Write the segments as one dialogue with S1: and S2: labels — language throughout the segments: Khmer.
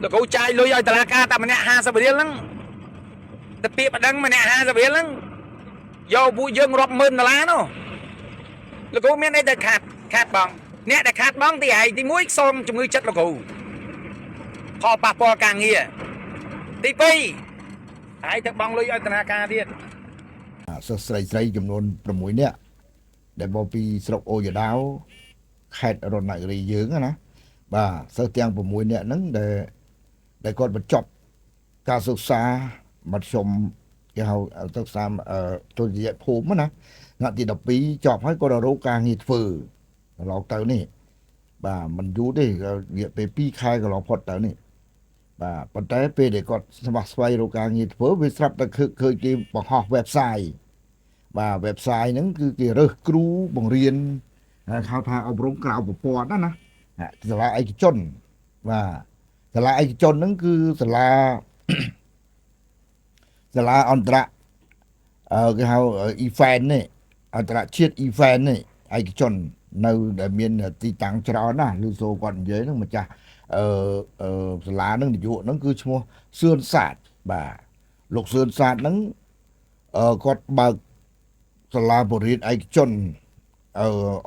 S1: លោកគ្រូចាយលុយឲ្យតឡាការតែម្នាក់50រៀលហ្នឹងតែពាក្យបដិងម្នាក់50រៀលហ្នឹងយកពួកយើងរាប់ម៉ឺនដុល្លារនោះលោកគ្រូមានអីដែលខាតបងអ្នកដែលខាតបងទីឯងទី1សូមជំងឺចិត្តលោកគ្រូផលប៉ះពាល់ការងារទី2ហើយទៅបងលុយឲ្យតឡាការទៀត
S2: សិស្សស្រីចំនួន6នាក់ដែលមកពីស្រុកអូយ៉ាដាវខេត្តរតនគិរីយើងណាបាទសិស្សទាំង6នាក់ហ្នឹងដែលគាត់បញ្ចប់ការសិក្សាមធ្យមគេហៅសិក្សាទុតិយភូមិណាថ្នាក់ទី12ចប់ហើយគាត់រកការងារធ្វើកន្លងទៅនេះបាទមិនយូរទេរយៈពេល2ខែកន្លងផុតទៅនេះបាទប៉ុន្តែពេលដែលគាត់ស្វែងរកការងារធ្វើវាស្រាប់តែឃើញគេបង្ហោះ website បាទ website ហ្នឹងគឺគេរើសគ្រូបង្រៀនហៅថាអប់រំក្រៅប្រព័ន្ធណាសាលាឯកជនបាទសាលាឯកជនហ្នឹងគឺសាលាអន្តរគេហៅ event នេះអន្តរជាតិ event នេះឯកជននៅដែលមានទីតាំងច្រើនណាស់ឬសូគាត់និយាយហ្នឹងម្ចាស់សាលាហ្នឹងនាយកហ្នឹងគឺឈ្មោះសឿនសាទបាទលោកសឿនសាទហ្នឹងគាត់បើកសាលាបរិញ្ញាឯកជន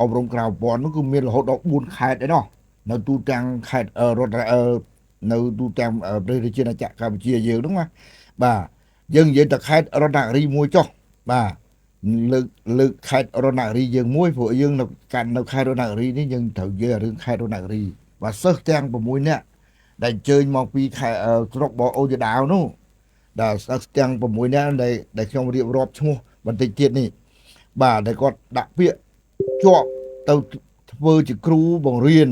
S2: អប់រំក្រៅប្រព័ន្ធហ្នឹងគឺមានរហូតដល់4ខេត្តឯណោះនៅទូទាំងខេត្តរដ្ឋនៅទូទាំងប្រទេសរាជាណាចក្រកម្ពុជាយើងហ្នឹងណាបាទយើងនិយាយតែខេត្តរតនគិរីមួយចុះបាទលើកខេត្តរតនគិរីយើងមួយព្រោះយើងនៅខេត្តរតនគិរីនេះយើងត្រូវនិយាយរឿងខេត្តរតនគិរីបាទសិស្សទាំង6នាក់ដែលអញ្ជើញមកពីខេត្តស្រុកបអូយ៉ាដាវនោះដែលសិស្សទាំង6នាក់ដែលខ្ញុំរៀបរាប់ឈ្មោះបន្តិចទៀតនេះបាទដែលគាត់ដាក់ពាក្យជាប់ទៅធ្វើជាគ្រូបង្រៀន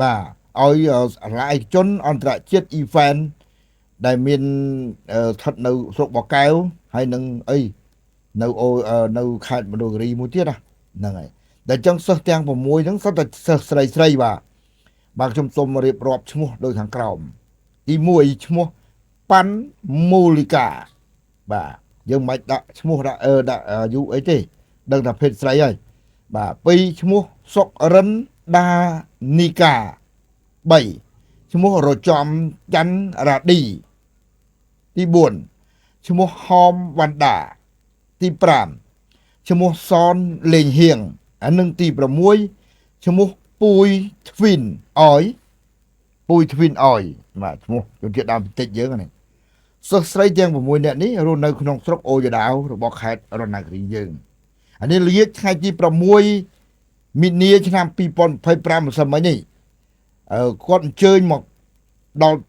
S2: បាទឲ្យសាលាឯកជនអន្តរជាតិ event ដែលមានស្ថិតនៅស្រុកបកែវហើយនឹងអីនៅខេត្តមណ្ឌលគិរីមួយទៀតហ្នឹងហើយដែលចឹងសិស្សទាំង6ហ្នឹងសុទ្ធតែសិស្សស្រីបាទខ្ញុំសូមរៀបរាប់ឈ្មោះដូចខាងក្រោមទី1ឈ្មោះប៉ាន់មូលីកាបាទយើងមិនដាក់ឈ្មោះដាក់អាយុអីទេដឹងតែភេទស្រីហើយបាទ2ឈ្មោះសុករិនដានីកា3ឈ្មោះរចំច័ន្ទរ៉ាឌីទី4ឈ្មោះហមវណ្ដាទី5ឈ្មោះសនលេងហៀងអានឹងទី6ឈ្មោះពួយទ្វីនអយបាទឈ្មោះចូលជាដើមបន្តិចយើងនេះសិស្សស្រីទាំង6នាក់នេះរស់នៅក្នុងស្រុកអូយ៉ាដាវរបស់ខេត្តរតនគិរីយើងអានេះលាថ្ងៃទី6មីនាឆ្នាំ2025ម្សិលមិញនេះគាត់អញ្ជើញមកដល់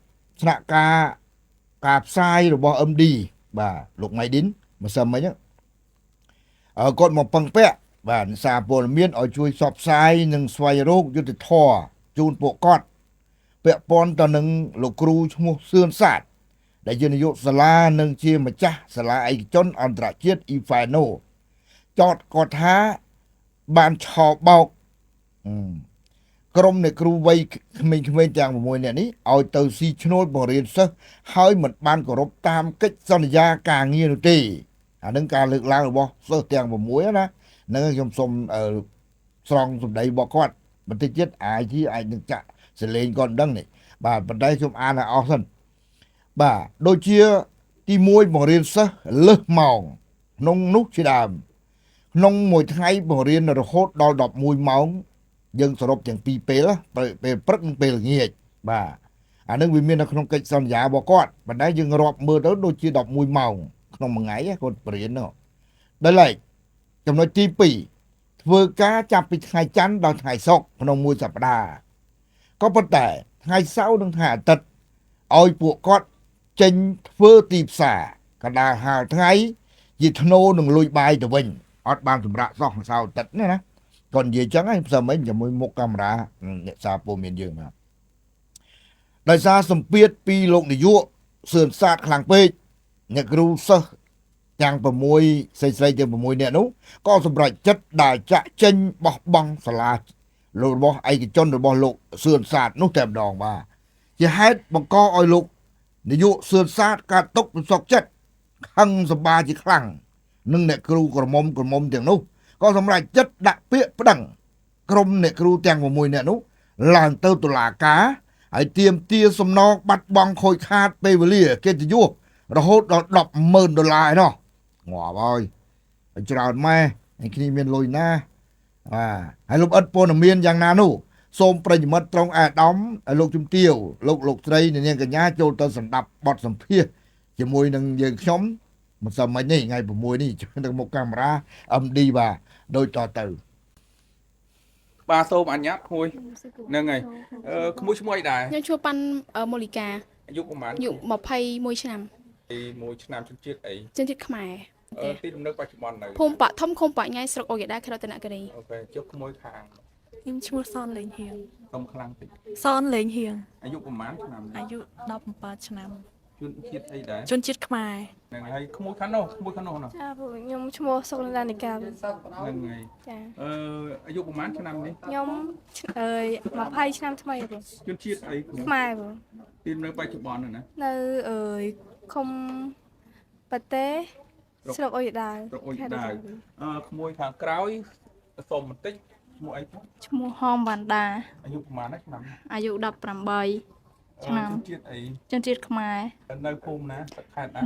S2: ស្នាក់ការផ្សាយរបស់ MD បាទលោកម៉ៃឌិនម្សិលមិញគាត់មកពឹងពាក់បាទសារព័ត៌មានឲ្យជួយផ្សព្វផ្សាយនិងស្វែងរកយុត្តិធម៌ជូនពួកគាត់ពាក់ព័ន្ធទៅនឹងលោកគ្រូឈ្មោះសឿនសាទដែលជានាយកសាលានិងជាម្ចាស់សាលាឯកជនអន្តរជាតិ Ifano ចោទគាត់ថាបានឆោបោកក្រុមអ្នកគ្រូវ័យក្មេងៗទាំង6នាក់នេះឲ្យទៅស៊ីឈ្នួលបង្រៀនសិស្សហើយមិនបានគោរពតាមកិច្ចសន្យាការងារនោះទេអានឹងការលើកឡើងរបស់សិស្សទាំង6ណានឹងខ្ញុំសូមស្រង់សម្ដីរបស់គាត់បន្តិចទៀតអាចនឹងចាក់សលេងគាត់ដឹងនេះបាទប៉ុន្តែខ្ញុំអានឲ្យអស់សិនបាទដូចជាទី1បង្រៀនសិស្សលើសម៉ោងក្នុងនោះជាដើមក្នុងមួយថ្ងៃបង្រៀនរហូតដល់11ម៉ោងយើងសរុបទាំងពីរពេលពេលព្រឹកនិងពេលល្ងាចបាទអានឹងវាមាននៅក្នុងកិច្ចសន្យារបស់គាត់ប៉ុន្តែយើងរាប់មើលទៅដូចជា11ម៉ោងក្នុងមួយថ្ងៃគាត់បរៀននោះដល់ឡែកចំណុចទី2ធ្វើការចាប់ពីថ្ងៃច័ន្ទដល់ថ្ងៃសុក្រក្នុងមួយសប្តាហ៍ក៏ប៉ុន្តែថ្ងៃសៅរ៍និងថ្ងៃអាទិត្យឲ្យពួកគាត់ចេញធ្វើទីផ្សារកណ្ដាលហាលថ្ងៃជាធ្នូនឹងលុយបាយទៅវិញអត់បានសម្រាប់សោះសៅរ៍អាទិត្យណាគាត់និយាយចឹងហើយផ្សេងមិញជាមួយមុខកាមេរ៉ាអ្នកសារព័ត៌មានយើងបាទដោយសារសម្ពាធពីលោកនាយកសឿនសាទខ្លាំងពេកអ្នកគ្រូសិស្សទាំង6ស្រីទាំង6នាក់នោះក៏សម្រេចចិត្តដែលចាក់ចេញបោះបង់សាលារបស់ឯកជនរបស់លោកសឿនសាទនោះតែម្ដងបាទជាហេតុបង្កឲ្យលោកនាយកសឿនសាទកាត់ទុកសុកចិត្តខឹងសម្បាជាខ្លាំងនឹងអ្នកគ្រូក្រមុំទាំងនោះក៏សម្រេចចិត្តដាក់ពាក្យប្តឹងក្រុមអ្នកគ្រូទាំង6នាក់នោះឡើងទៅតុលាការ ហើយទៀមទាសំណងបាត់បង់ខូចខាតពេលវេលាកិត្តិយសរហូតដល់$10,000ឯណោះងាប់ហើយច្រើនម៉ែឯគ្នាមានលុយណាហើយលោកអិតព័ត៌មានយ៉ាងណានោះសូមប្រិយមិត្តត្រង់អាដាមឲ្យលោកជំទាវលោកស្រីនាងកញ្ញាចូលទៅសម្ដាប់បទសម្ភាសជាមួយនឹងយើងខ្ញុំមិនសមមិញនេះថ្ងៃ6នេះទៅមុខកាមេរ៉ា MD បាទដូចតទៅ
S1: បាទសូមអនុញ្ញាតក្មួយហ្នឹងហើយក្មួយឈ្មោះអីដែរ
S3: ខ្ញុំឈ្មោះប៉ាន់ម៉ូលីកា
S1: អាយុប្រហែល
S3: អាយុ21ឆ្នាំ
S1: 1ឆ្នាំជនជាតិអី
S3: ជនជាតិខ្មែរ
S1: ទីលំនៅបច្ចុប្បន្ននៅ
S3: ភូមិបាក់ធំឃុំបាក់ញ៉ៃស្រុកអូយ៉ាដាខេត្តរតនគិរី
S1: អូខេជប់ក្មួយខាង
S4: ខ្ញុំឈ្មោះសនលេងហៀង
S1: សុំខ្លាំងតិច
S4: សនលេងហៀង
S1: អាយុប្រហែលឆ្នាំ
S4: អាយុ17ឆ្នាំ
S1: ជនជាតិអីដែរ
S4: ជនជាតិខ្មែរ
S1: ហ្នឹងហើយក្មួយខាងនោះក្មួយខាងនោះណា
S3: ចាពួកខ្ញុំឈ្មោះសុកលលានិកា
S1: ហ្នឹងហើយ
S3: ចា
S1: អាយុប្រហែលឆ្នាំនេះ
S3: ខ្ញុំ20ឆ្នាំថ្មីបង
S1: ជនជាតិអី
S3: ខ្មែរបង
S1: ទីលំនៅបច្ចុប្បន្នណា
S3: នៅឃុំប៉ាតេស្រុកអូយ៉ាដា
S1: ស្រុកអូយ៉ាដាក្មួយខាងក្រោយសុំបន្តិចឈ្មោះអី
S3: ឈ្មោះហមវ៉ាន់ដា
S1: អាយុប្រហែលណាឆ្នាំ
S3: អាយុ18ឆ្នាំ
S1: ជនជាតិអី
S3: ជនជាតិខ្មែរ
S1: នៅភូមិណាខេត្តណា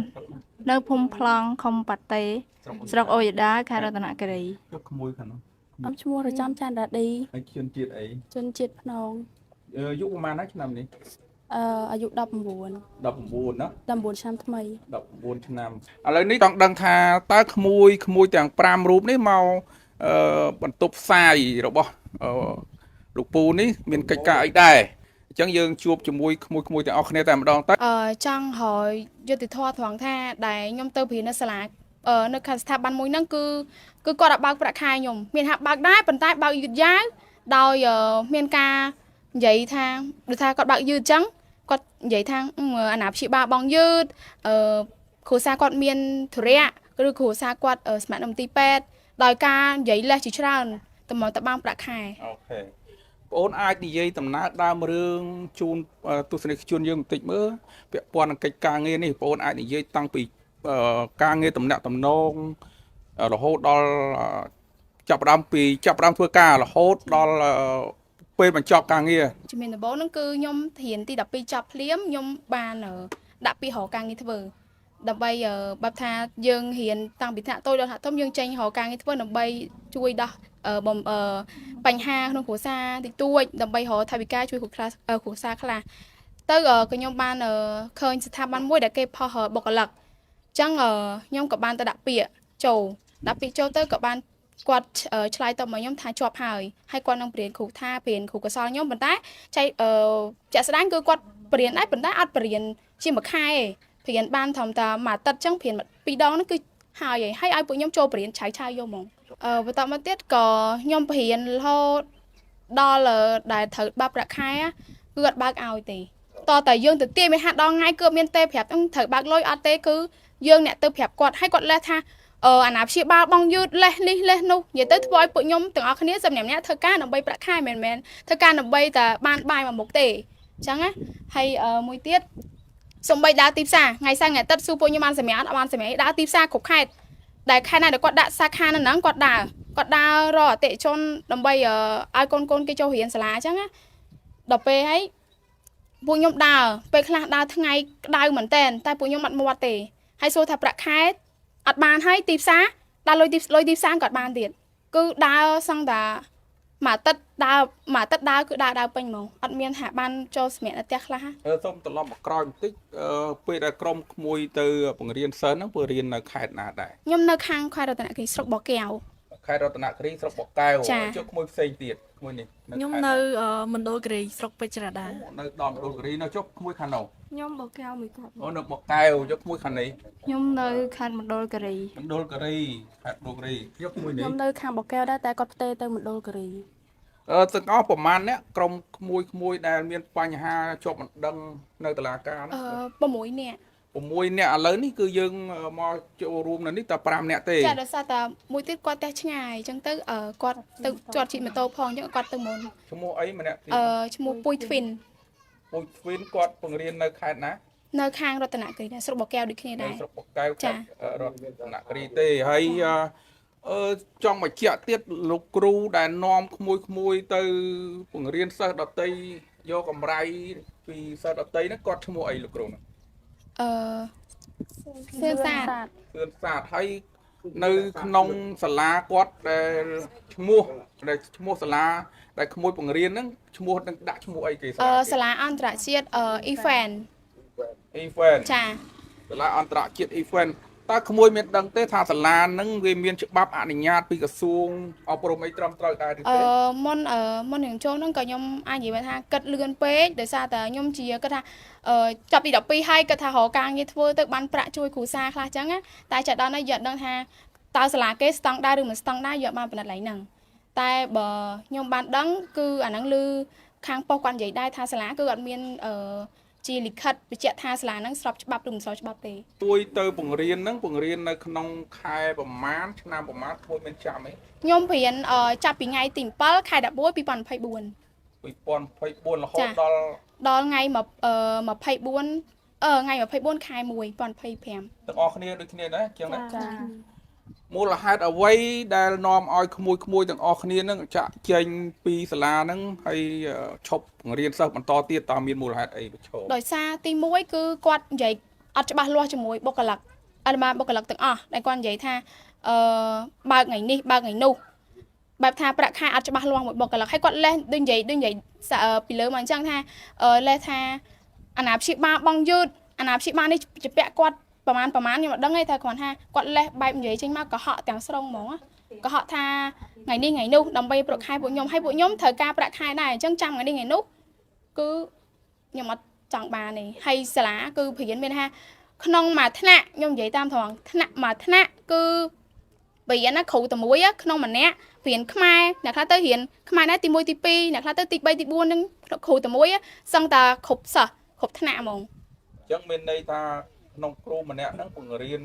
S3: នៅភូមិប្លង់ឃុំប៉ាតេស្រុកអូយ៉ាដាខេត្តរតនគិរី
S1: ជប់ក្មួយខាងនោះ
S3: ខ្ញុំឈ្មោះរចាំចាន់រ៉ាឌី
S1: ហើយជនជាតិអី
S3: ជនជាតិភ្នង
S1: អាយុប្រហែលណាឆ្នាំនេះ
S3: អាយុ19
S1: 19ណា
S3: 19ឆ្នាំថ្មី
S1: 19ឆ្នាំឥឡូវនេះចង់ដឹងថាតើក្មួយទាំង5រូបនេះមកបន្ទប់ផ្សាយរបស់លោកពូនេះមានកិច្ចការអីដែរអញ្ចឹងយើងជួបជាមួយក្មួយទាំងអស់គ្នាតែម្ដងតើ
S3: ចង់រយយុទ្ធធម៌ត្រង់ថាដែលខ្ញុំទៅព្រៀននៅសាលានៅខាងស្ថាប័នមួយហ្នឹងគឺគាត់ឲ្យបើកប្រាក់ខែខ្ញុំមានហាក់បើកដែរប៉ុន្តែបើកយឺតយ៉ាវដោយមានការនិយាយថាដូចថាគាត់បើកយឺតអញ្ចឹងគាត់និយាយថាអាណាព្យាបាលបងយឺតគ្រួសារគាត់មានធុរៈឬគ្រួសារគាត់ស្ម័គ្រនៅមន្ទីរពេទ្យដោយការនិយាយលេសជាច្រើនទៅមកទៅបានប្រាក់ខែ
S1: អូខេបងអូនអាចនិយាយដំណើរដើមរឿងជូនទស្សនិកជនយើងបន្តិចមើលពាក់ព័ន្ធនឹងកិច្ចការងារនេះបងអូនអាចនិយាយតាំងពីការងារតំណាក់តំណងរហូតដល់ចាប់ផ្ដើមធ្វើការរហូតដល់ពេលបញ្ចប់ការងារ
S3: ជំនាញដំបូងហ្នឹងគឺខ្ញុំរៀនទី12ចប់ភ្លាមខ្ញុំបានដាក់ពីរកការងារធ្វើដើម្បីបែបថាយើងរៀនតាំងពីថ្នាក់តូចដល់ថ្នាក់ធំយើងចេញរកការងារធ្វើដើម្បីជួយដោះបញ្ហាក្នុងគ្រួសារតិចតួចដើម្បីរកថវិកាជួយគ្រួសារខ្លះទៅក៏ខ្ញុំបានឃើញស្ថាប័នមួយដែលគេផុសបុគ្គលិកអញ្ចឹងខ្ញុំក៏បានទៅដាក់ពាក្យចូលទៅក៏បានគាត់ឆ្លើយតបមកខ្ញុំថាជាប់ហើយគាត់នឹងព្រៀនគ្រូថាព្រៀនគ្រូកសលខ្ញុំប៉ុន្តែជាក់ស្ដែងគឺគាត់ព្រៀនដែរប៉ុន្តែអត់ព្រៀនជាមួយខែទេព្រៀនបានត្រឹមតែមួយអាទិត្យអញ្ចឹងព្រៀន2ដងហ្នឹងគឺហើយឲ្យពួកខ្ញុំចូលព្រៀនឆាយយកហ្មងបន្តមកទៀតក៏ខ្ញុំព្រៀនរហូតដល់ដែលត្រូវបាប់ប្រាក់ខែគឺអត់បើកឲ្យទេតតែយើងទៅទាយមិនហាត់ដល់ថ្ងៃគឺមានទេប្រាប់ហ្នឹងត្រូវបើកលុយអត់ទេគឺយើងអ្នកទៅប្រាប់គាត់ឲ្យគាត់លេះថាអាណាព្យាបាលបងយឺតលេះនេះលេះនោះនិយាយទៅធ្វើឲ្យពួកខ្ញុំទាំងអស់គ្នាសម្រាប់អ្នកធ្វើការដើម្បីប្រាក់ខែមិនមែនធ្វើការដើម្បីតែបានបាយមួយមុខទេអញ្ចឹងណាហើយមួយទៀតសំបីដើរទីផ្សារថ្ងៃសៅរ៍ថ្ងៃអាទិត្យសួរពួកខ្ញុំបានសម្រាប់អត់បានសម្រាប់ដើរទីផ្សារគ្រប់ខេត្តដែលខេត្តណាដែលគាត់ដាក់សាខានៅហ្នឹងគាត់ដើររកអតិថិជនដើម្បីឲ្យកូនគេចូលរៀនសាលាអញ្ចឹងណាដល់ពេលហើយពួកខ្ញុំដើរពេលខ្លះដើរថ្ងៃក្តៅមែនតែពួកខ្ញុំអត់មាត់ទេហើយសួរថាប្រាក់ខែអត់បានហើយទីផ្សារដើរលុយទីផ្សារក៏អត់បានទៀតគឺដើរសឹងតែមួយអាទិត្យដើរគឺដើរពេញហ្មងអត់មានថាបានចូលសម្រាប់នៅផ្ទះខ្លះ
S1: សូមត្រឡប់មកក្រោយបន្តិចពេលដែលក្រុមក្មួយទៅបង្រៀនសិស្សហ្នឹងពើរៀននៅខេត្តណាដែរ
S3: ខ្ញុំនៅខាងខេត្តរតនគិរីស្រុកបកែវ
S1: ខេត្តរតនគិរីស្រុកបកែវចុះក្មួយផ្សេងទៀតក្មួយនេះ
S4: ខ្ញុំនៅមណ្ឌលគិរីស្រុកពេជ្ររដា
S1: នៅដល់មណ្ឌលគិរីនៅចុះក្មួយខាងនោះ
S3: ខ្ញុំបកែវមួយគាត់
S1: អូនៅបកែវចុះក្មួយខាងនេះ
S3: ខ្ញុំនៅខេត្តមណ្ឌលគិរី
S1: មណ្ឌលគិរីខេត្តមណ្ឌលគិរីចុះក្មួយនេះ
S3: ខ្ញុំនៅខាងបកែវដែរតែគាត់ផ្ទេរទៅមណ្ឌលគិរី
S1: ទាំងអស់ប្រហែលអ្នកក្រុមក្មួយដែលមានបញ្ហាជាប់មិនដឹងនៅតុលាការ
S3: 6
S1: ណា
S3: នាក់
S1: 6នាក់ឥឡូវនេះគឺយើងមកចូលរួមនៅនេះតែ5នាក់ទេ
S3: ចាដោយសារតែមួយទៀតគាត់តែឆ្ងាយអញ្ចឹងទៅគាត់ទៅចតជិះម៉ូតូផងអញ្ចឹងគាត់ទៅមុន
S1: ឈ្មោះអីម្នាក់ទៀត
S3: ឈ្មោះពុយទ្វីន
S1: ពុយទ្វីនគាត់បង្រៀននៅខេត្តណា
S3: នៅខាងរតនគិរីដែរស្រុកបកែវដូចគ្នាដែរ
S1: ស្រុកបកែវខេត្តរតនគិរីទេហើយចង់បញ្ជាក់ទៀតលោកគ្រូដែលនាំក្មួយទៅបង្រៀនសិស្សដតីយកកម្រៃ
S5: ពីសិស្សដតីហ្នឹងគាត់ឈ្មោះអីលោកគ្រូហ្នឹង
S3: អឺសឿនសាទ
S5: សឿនសាទហើយនៅក្នុងសាលាគាត់ដែលឈ្មោះសាលាដែលក្មួយបង្រៀនហ្នឹងឈ្មោះនឹងដាក់ឈ្មោះអីគេសាលា
S3: សាលាអន្តរជាតិEFAN
S5: event
S3: ចា
S5: សាលាអន្តរជាតិ event តើក្មួយមានដឹងទេថាសាលាហ្នឹងវាមានច្បាប់អនុញ្ញាតពីក្រសួងអប់រំអីត្រឹមត្រូវដែរទេ
S3: មុននឹងចូលហ្នឹងក៏ខ្ញុំអាចនិយាយថាគិតលឿនពេកដោយសារតែខ្ញុំជាគិតថាចាប់ទី12ហើយគិតថារកការងារធ្វើទៅបានប្រាក់ជួយគ្រួសារខ្លះអញ្ចឹងណាតែចាប់ដល់នេះយកដឹងថាតើសាលាគេស្តង់ដារឬមិនស្តង់ដារយកបានប៉ុណ្ណឹងឡើយហ្នឹងតែបើខ្ញុំបានដឹងគឺអាហ្នឹងឮខាងប៉ុស្តិ៍គាត់និយាយដែរថាសាលាគឺអត់មានជាលិខិតបញ្ជាក់ថាសាលាហ្នឹងស្របច្បាប់ឬមិនស្របច្បាប់ទេ
S5: ទួយទៅបង្រៀនហ្នឹងបង្រៀននៅក្នុងខែប្រមាណឆ្នាំប្រមាណក្មួយមានចាំអី
S3: ខ្ញុំរៀនចាប់ពីថ្ងៃទី7ខែ11 2024
S5: 2024រហូតដល់
S3: ថ្ងៃ24ថ្ងៃ24ខែ1 2025
S5: ទាំងអស់គ្នាដូចគ្នាដែរអញ្ចឹងណាមូលហេតុអ្វីដែលនាំឲ្យក្មួយទាំងអស់គ្នាហ្នឹងចាក់ចេញពីសាលាហ្នឹងហើយឈប់បង្រៀនសិស្សបន្តទៀតតើមានមូលហេតុអីប្រឈម
S3: ដោយសារទី1គឺគាត់និយាយអត់ច្បាស់លាស់ជាមួយបុគ្គលិកអនុបាលបុគ្គលិកទាំងអស់ដែលគាត់និយាយថាបើកថ្ងៃនេះបើកថ្ងៃនោះបែបថាប្រាក់ខែអត់ច្បាស់លាស់មួយបុគ្គលិកហើយគាត់លេះដូចនិយាយពីលើមកអញ្ចឹងថាលេះថាអាណាព្យាបាលបងយឺតអាណាព្យាបាលនេះជាពាក់គាត់ប្រហែលខ្ញុំអត់ដឹងទេតែគ្រាន់ថាគាត់លេះបែបនិយាយចេញមកកុហកទាំងស្រុងហ្មងកុហកថាថ្ងៃនេះថ្ងៃនោះដើម្បីប្រាក់ខែពួកខ្ញុំហើយពួកខ្ញុំត្រូវការប្រាក់ខែដែរអញ្ចឹងចាំថ្ងៃនេះថ្ងៃនោះគឺខ្ញុំអត់ចង់បានទេហើយសាលាគឺព្រៀនមានថាក្នុងមួយថ្នាក់ខ្ញុំនិយាយតាមត្រង់ថ្នាក់មួយថ្នាក់គឺបរៀនណាគ្រូតែមួយក្នុងម្នាក់រៀនខ្មែរអ្នកខ្លះទៅរៀនខ្មែរដែរទី1ទី2អ្នកខ្លះទៅទី3ទី4នឹងគ្រូតែមួយសឹងតែគ្រប់សិស្សគ្រប់ថ្នាក់ហ្មង
S5: អញ្ចឹងមានន័យថាក្នុងគ្រូម្នាក់ហ្នឹងបង្រៀន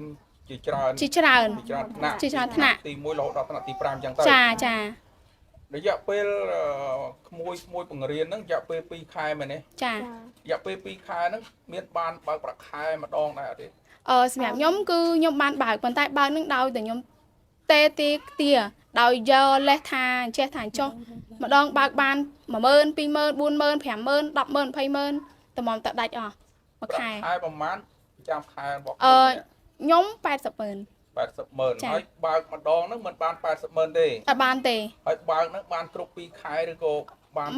S5: ជាច្រើន
S3: ថ្នាក់
S5: ទី1រហូតដល់ថ្នាក់ទី5អញ្ចឹងទៅ
S3: ចា
S5: រយៈពេលក្មួយបង្រៀនហ្នឹងរយៈពេល2ខែមែនទេ
S3: ចា
S5: រយៈពេល2ខែហ្នឹងមានបានបើកប្រាក់ខែម្ដងដែរអត់ទេ
S3: សម្រាប់ខ្ញុំគឺខ្ញុំបានបើកប៉ុន្តែបើកនឹងដោយតែខ្ញុំទេដោយយកលេសថាចេះថាចុះម្ដងបើកបាន10000 20000 40000 50000 100000 20000តម្រាំតែដាច់អស់មួយខែ
S5: ខែប្រហែលចាំខែរបស់
S3: ខ្ញុំ 80000
S5: 800,000ហើយបើកម្ដងហ្នឹងមិនបាន800,000ទេ
S3: អត់បានទេ
S5: ហើយបើកហ្នឹងបានគ្រប់2ខែឬក៏បាន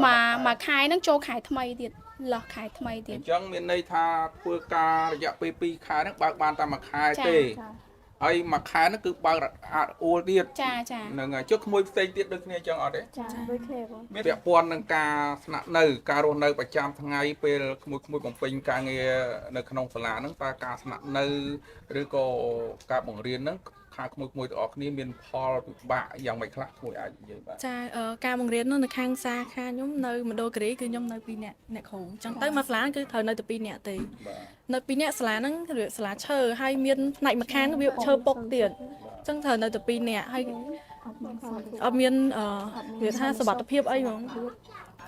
S3: មួយខែហ្នឹងចូលខែថ្មីទៀតលោះខែថ្មីទៀត
S5: អញ្ចឹងមានន័យថាធ្វើការរយៈពេល2ខែហ្នឹងបើកបានតែមួយខែទេហើយមួយខែហ្នឹងគឺបើកអាចអួលទៀត
S3: ចា
S5: ហ្នឹងហើយចុះក្មួយផ្សេងទៀតដូចគ្នាអញ្ចឹងអត់ទេ
S3: ចាដូចគ្នាបង
S5: មានពាក់ព័ន្ធនឹងការស្នាក់នៅការរស់នៅប្រចាំថ្ងៃពេលក្មួយបំពេញការងារនៅក្នុងសាលាហ្នឹងតើការស្នាក់នៅឬក៏ការបង្រៀនហ្នឹងខាងក្មួយទាំងអស់គ្នាមានផលពិបាកយ៉ាងម៉េចខ្លះក្មួយអាចនិយាយបាទ
S4: ចាការបង្រៀននោះនៅខាងសាខាខ្ញុំនៅមណ្ឌលគិរីគឺខ្ញុំនៅ2នាក់អ្នកគ្រូអញ្ចឹងទៅមកសាលាគឺត្រូវនៅតែ2នាក់ទេនៅ2នាក់សាលាហ្នឹងវាសាលាឈើហើយមានផ្នែកម្ខាងវាឈើពុកទៀតអញ្ចឹងត្រូវនៅតែ2នាក់ហើយអត់មានវាថាសុវត្ថិភាពអីហ្មង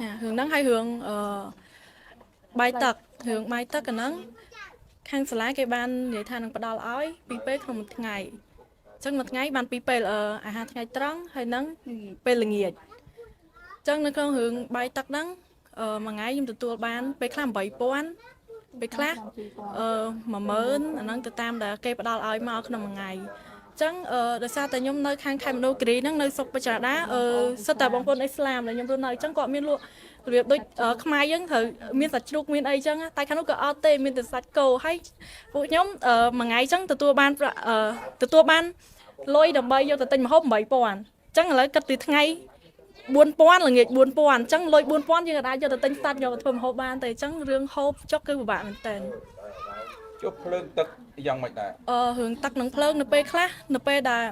S4: ចារឿងហ្នឹងហើយរឿងបាយទឹករឿងបាយទឹកអាហ្នឹងខាងសាលាគេបាននិយាយថានឹងផ្ដល់ឲ្យ2ពេលក្នុងមួយថ្ងៃអញ្ចឹងមួយថ្ងៃបាន2ពេលអាហារថ្ងៃត្រង់ហើយនឹងពេលល្ងាចអញ្ចឹងនៅក្នុងរឿងបាយទឹកហ្នឹងមួយថ្ងៃខ្ញុំទទួលបានពេលខ្លះ 8000 ពេលខ្លះ10000អាហ្នឹងទៅតាមដែលគេផ្ដល់ឲ្យមកក្នុងមួយថ្ងៃអញ្ចឹងដោយសារតែខ្ញុំនៅខាងខេត្តមណ្ឌលគិរីហ្នឹងនៅស្រុកពេជ្ររ៉ាដាសិតតែបងប្អូនអ៊ីស្លាមដែលខ្ញុំរស់នៅអញ្ចឹងគាត់មានលក់របៀបដូចខ្មែរយើងត្រូវមានសាច់ជ្រូកមានអីអញ្ចឹងតែខាងនោះក៏អត់ទេមានតែសាច់គោហើយពួកខ្ញុំមួយថ្ងៃអញ្ចឹងទទួលបានលុយដើម្បីយកទៅទិញម្ហូប 8000 អញ្ចឹងឥឡូវគិតពីថ្ងៃ 4000 ល្ងាច 4000 អញ្ចឹងលុយ 4000 យើងអាចយកទៅទិញសាច់យកទៅធ្វើម្ហូបបានតែអញ្ចឹងរឿងហូបចុកគឺពិបាកមែនតើ
S5: ចុះភ្លើងទឹកយ៉ាងម៉េចដែរ
S4: រឿងទឹកនឹងភ្លើងនៅពេលខ្លះនៅពេលដែល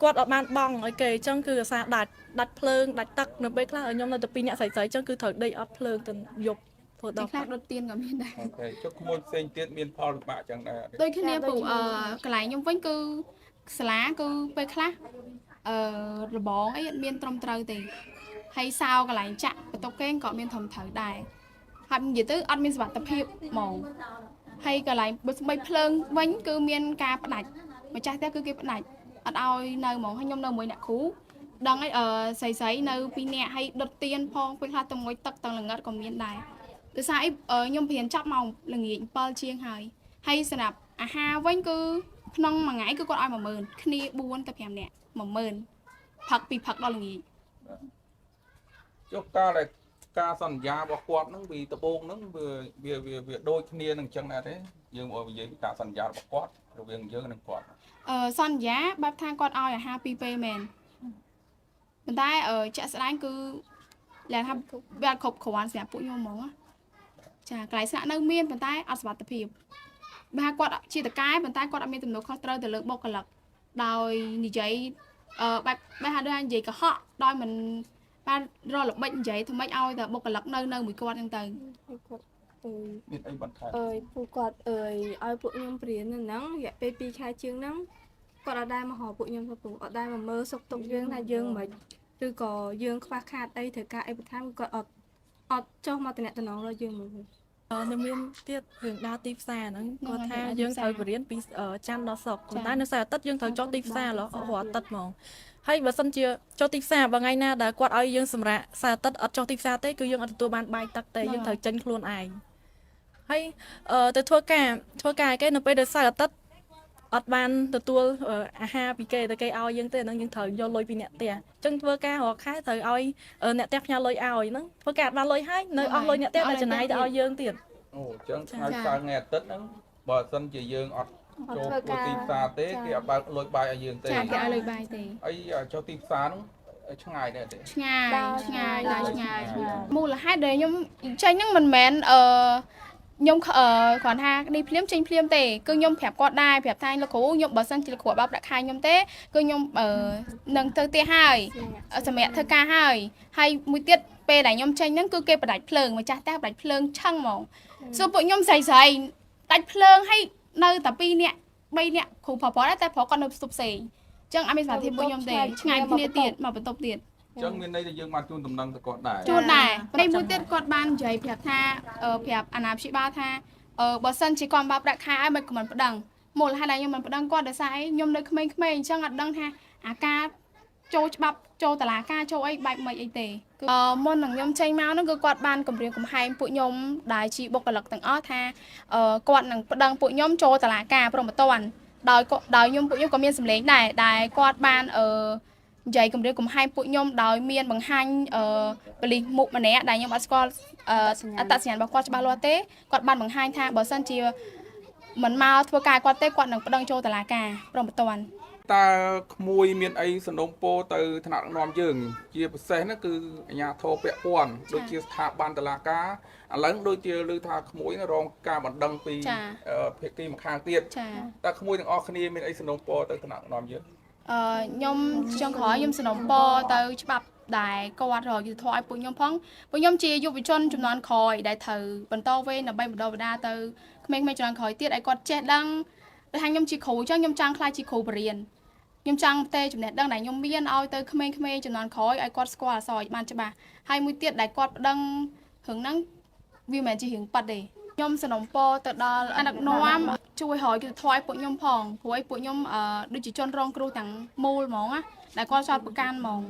S4: គាត់អត់បានបង់ឲ្យគេអញ្ចឹងគឺអាសាដាច់ភ្លើងដាច់ទឹកនៅពេលខ្លះខ្ញុំនៅតែ2នាក់ស្រីៗអញ្ចឹងគឺត្រូវដេកអត់ភ្លើងទៅយប់ធ្វើដល់
S3: ខ្លះដុតទៀនក៏មានដែរ
S5: អូខេចុះក្មួយផ្សេងទៀតមានផលពិបាកអញ្ចឹងដែរ
S3: ដូចគ្នាពូកន្លែងខ្ញុំវិញគឺសាលាគឺពេលខ្លះរបងអីអត់មានត្រឹមត្រូវទេហើយសោកន្លែងចាក់បន្ទប់គេងក៏មានត្រឹមត្រូវដែរហើយនិយាយទៅអត់មានសុវត្ថិភាពហ្មងហើយកន្លែងបើស្បីភ្លើងវិញគឺមានការផ្ដាច់ម្ចាស់ផ្ទះគឺគេផ្ដាច់អត់ឲ្យនៅហ្មងហើយខ្ញុំនៅមួយអ្នកគ្រូដឹងអីស្រីនៅ2នាក់ហើយដុតទៀនផងពេលខ្លះទៅមួយទឹកទាំងល្ងិតក៏មានដែរ ដោយសារខ្ញុំព្រៀនចប់ម៉ោងល្ងាច7ជាងហើយសម្រាប់អាហារវិញគឺក្នុងមួយថ្ងៃគឺគាត់ឲ្យ10000គ្នា4ទៅ5នាក់10000ផឹកពីផឹកដល់ល្ងាច
S5: ចុះការសន្យារបស់គាត់ហ្នឹងពីដំបូងហ្នឹងវាដូចគ្នានឹងអញ្ចឹងដែរទេយើងមកនិយាយពីការសន្យារបស់គាត់រវាងយើងនិងគាត់
S3: សន្យាបែបថាគាត់ឲ្យអាហារ2ពេលមែនប៉ុន្តែជាក់ស្ដែងគឺយ៉ាងថាវាអត់គ្រប់គ្រាន់សម្រាប់ពួកខ្ញុំហ្មងណាចាកន្លែងស្នាក់នៅមានប៉ុន្តែអត់សុវត្ថិភាពបើគាត់ជាតកែប៉ុន្តែគាត់អត់មានទំនួលខុសត្រូវទៅលើបុគ្គលិកដោយនិយាយបែបថាដូចនិយាយកុហកដោយមិនបានរលល្បិចនិយាយធ្វើម៉េចឲ្យតែបុគ្គលិកនៅមួយគាត់ហ្នឹងទៅ
S6: គាត់
S5: មានអីបន្ថែម
S6: ពួកគាត់ឲ្យពួកខ្ញុំព្រៀនហ្នឹងរយៈពេល2ខែជាងហ្នឹងគាត់អត់ដែរមកហៅពួកខ្ញុំទៅពូអត់ដែរមកមើលសុខទុក្ខយើងថាយើងមិនឬក៏យើងខ្វះខាតអីត្រូវការអីបន្ថែមគាត់អត់ចុះមកតំណតំណងដល់យើងមើល
S4: នៅមានទៀតរឿងដើរទីផ្សារហ្នឹងគាត់ថាយើងត្រូវបរៀនពីច័ន្ទដល់សុក្រប៉ុន្តែនៅសៅរ៍អាទិត្យយើងត្រូវចុះទីផ្សារឡោះរាល់អាទិត្យហ្មងហើយបើសិនជាចុះទីផ្សារបើថ្ងៃណាដែលគាត់ឲ្យយើងសម្រាប់សៅរ៍អាទិត្យអត់ចុះទីផ្សារទេគឺយើងអត់ទទួលបានបាយទឹកទេយើងត្រូវចេញខ្លួនឯងហើយទៅធ្វើការគេនៅពេលដែលសៅរ៍អាទិត្យអត់បានទទួលអាហារពីគេតែគេឲ្យយើងទេហ្នឹងយើងត្រូវយកលុយពីអ្នកផ្ទះអញ្ចឹងធ្វើការរាល់ខែត្រូវឲ្យអ្នកផ្ទះផ្ញើលុយឲ្យហ្នឹងធ្វើការអត់បានលុយហើយនៅអស់លុយអ្នកផ្ទះតែចំណាយទៅឲ្យយើងទៀត
S5: អូអញ្ចឹងថ្ងៃសៅរ៍ថ្ងៃអាទិត្យហ្នឹងបើសិនជាយើងអត់ចូលទីផ្សារទេគេអត់បើកលុយបាយឲ្យយើងទេ
S3: ចាគេឲ្យលុយបាយទេ
S5: អីចុះទីផ្សារហ្នឹងឆ្ងាយដែរទេ
S3: ឆ្ងាយឆ្ងាយមូលហេតុដែលខ្ញុំចេញហ្នឹងមិនមែនខ្ញុំគ្រាន់ថានេះភ្លាមចេញភ្លាមទេគឺខ្ញុំប្រាប់គាត់ដែរប្រាប់ថាលោកគ្រូខ្ញុំបើសិនជាលោកគ្រូបើដាក់ខែខ្ញុំទេគឺខ្ញុំនឹងទៅផ្ទះហើយសម្រាប់ធ្វើការហើយមួយទៀតពេលដែលខ្ញុំចេញហ្នឹងគឺគេបដាច់ភ្លើងម្ចាស់ផ្ទះបដាច់ភ្លើងឆឹងហ្មងសួរពួកខ្ញុំស្រីដាច់ភ្លើងហើយនៅតែ2នាក់3នាក់គ្រូប្រុសដែរតែប្រុសគាត់នៅផ្ទប់ផ្សេងអញ្ចឹងអត់មានសមត្ថភាពពួកខ្ញុំទេឆ្ងាយគ្នាទៀតមកបន្ទប់ទៀត
S5: អញ្ចឹងមានន័យថាយើងបានជូនដំណឹងទៅគាត់ដែរ
S3: ជួនដែរពេលមួយទៀតគាត់បាននិយាយប្រាប់ថាប្រាប់អាណាព្យាបាលថាបើសិនជាគាត់បានដាក់ខែឲ្យមិនមិនប្តឹងមូលហេតុដែលខ្ញុំមិនប្តឹងគាត់ដោយសារអីខ្ញុំនៅក្មេងៗអញ្ចឹងអត់ដឹងថាអាការចូលច្បាប់ចូលតឡាការចូលអីបែបមិនអីទេគឺមុននឹងខ្ញុំចេញមកហ្នឹងគឺគាត់បានគម្រាមកំហែងពួកខ្ញុំដែលជាបុគ្គលិកទាំងអស់ថាគាត់នឹងប្តឹងពួកខ្ញុំចូលតឡាការព្រមមិនតាន់ដោយខ្ញុំពួកខ្ញុំក៏មានសម្លេងដែរដែលគាត់បាននិយាយគម្រាមកំហែងពួកខ្ញុំដោយមានបង្ហាញប៉ូលីសមុខម្នាក់ដែលខ្ញុំអត់ស្គាល់អត្តសញ្ញាណរបស់គាត់ច្បាស់លាស់ទេគាត់បានបង្ហាញថាបើសិនជាមិនមកធ្វើការគាត់ទេគាត់នឹងប្តឹងចូលតុលាការព្រមបន្ទាន់
S5: តើក្មួយមានអីសំណុំពរទៅថ្នាក់ដឹកនាំយើងជាពិសេសហ្នឹងគឺអាជ្ញាធរពាក់ព័ន្ធដូចជាស្ថាប័នតុលាការឥឡូវដូចជាឮថាក្មួយរងការបណ្ដឹងពីភាគីម្ខាងទៀតតើក្មួយទាំងអស់គ្នាមានអីសំណុំពរទៅថ្នាក់ដឹកនាំយើង
S3: ខ្ញុំចង់ក្រោយខ្ញុំសំណុំពរទៅច្បាប់ដែលគាត់រកយុទ្ធធម៌ឲ្យពួកខ្ញុំផងពួកខ្ញុំជាយុវជនចំនួនក្រោយដែលត្រូវបន្តវេនដើម្បីបណ្ដុះបណ្ដាលទៅក្មេងៗចំនួនក្រោយទៀតឲ្យគាត់ចេះដឹងថាខ្ញុំជាគ្រូអញ្ចឹងខ្ញុំចង់ខ្លាចជាគ្រូបរិញ្ញាខ្ញុំចង់តែចំណេះដឹងដែលខ្ញុំមានឲ្យទៅក្មេងៗចំនួនក្រោយឲ្យគាត់ស្គាល់អក្សរបានច្បាស់ហើយមួយទៀតដែលគាត់ប្តឹងរឿងហ្នឹងវាមិនមែនជារឿងប៉ាត់ទេ ខ្ញុំសនំពរទៅដល់អនុនាំជួយរកយុទ្ធធម៌ឲ្យពួកខ្ញុំផងព្រោះឲ្យពួកខ្ញុំដូចជាជនរងគ្រោះទាំងមូលហ្មងណាដែលគាត់ចោទប្រកាន់ហ្មង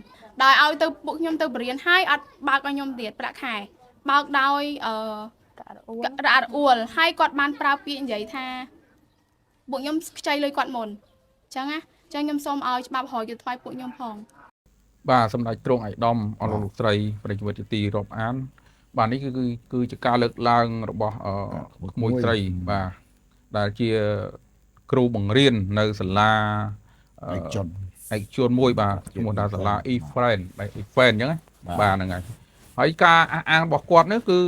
S3: ដោយឲ្យទៅពួកខ្ញុំទៅបរៀនហើយអត់បើកឲ្យខ្ញុំទៀតប្រាក់ខែបើកដោយរអាក់រអួលហើយគាត់បានប្រើពាក្យនិយាយថាពួកខ្ញុំខ្ចីលុយគាត់មុនអញ្ចឹងណាអញ្ចឹងខ្ញុំសូមឲ្យច្បាប់រកយុទ្ធធម៌ឲ្យពួកខ្ញុំផង
S5: បាទសម្ដេចទ្រង់ឯកឧត្តមអរលោកស្រីប្រិយមិត្តជាទីរាប់អាន បាទនេះគឺជាការលើកឡើងរបស់ក្មួយស្រីបាទដែលជាគ្រូបង្រៀននៅសាលាឯកជនមួយបាទឈ្មោះថាសាលា E-Friend អញ្ចឹងបាទហ្នឹងហើយហើយការអះអាងរបស់គាត់នេះគឺ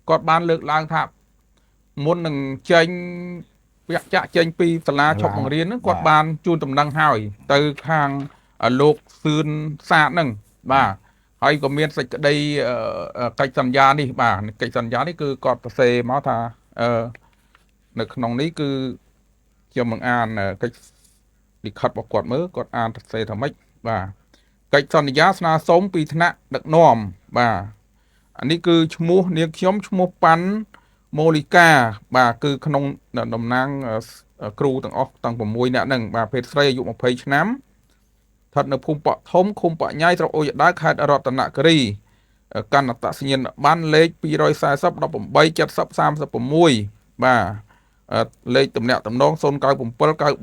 S5: គាត់បានលើកឡើងថាមុននឹងចេញវគ្គចាក់ចេញពីសាលាឈប់បង្រៀនហ្នឹងគាត់បានជូនដំណឹងហើយទៅខាងលោកសឿនសាទហ្នឹងបាទ ហើយក៏មានសេចក្តីកិច្ចសន្យានេះបាទកិច្ចសន្យានេះគឺគាត់សរសេរមកថានៅក្នុងនេះគឺខ្ញុំនឹងអានកិច្ចលិខិតរបស់គាត់មើលគាត់អានសរសេរថាម៉េចបាទកិច្ចសន្យាស្នើសុំពីថ្នាក់ដឹកនាំបាទអានេះគឺឈ្មោះនាងខ្ញុំឈ្មោះប៉ាន់ម៉ូលីកាបាទគឺក្នុងតំណាងគ្រូទាំងអស់ទាំង6នាក់ហ្នឹងបាទភេទស្រីអាយុ20ឆ្នាំ ស្ថិតនៅភូមិប៉ក់ធំឃុំប៉ក់ញ៉ៃស្រុកអូយដាវខេត្តរតនគិរី កាន់អត្តសញ្ញាណប័ណ្ណលេខ240 18 70 36បាទលេខទំនាក់ទំនង097 93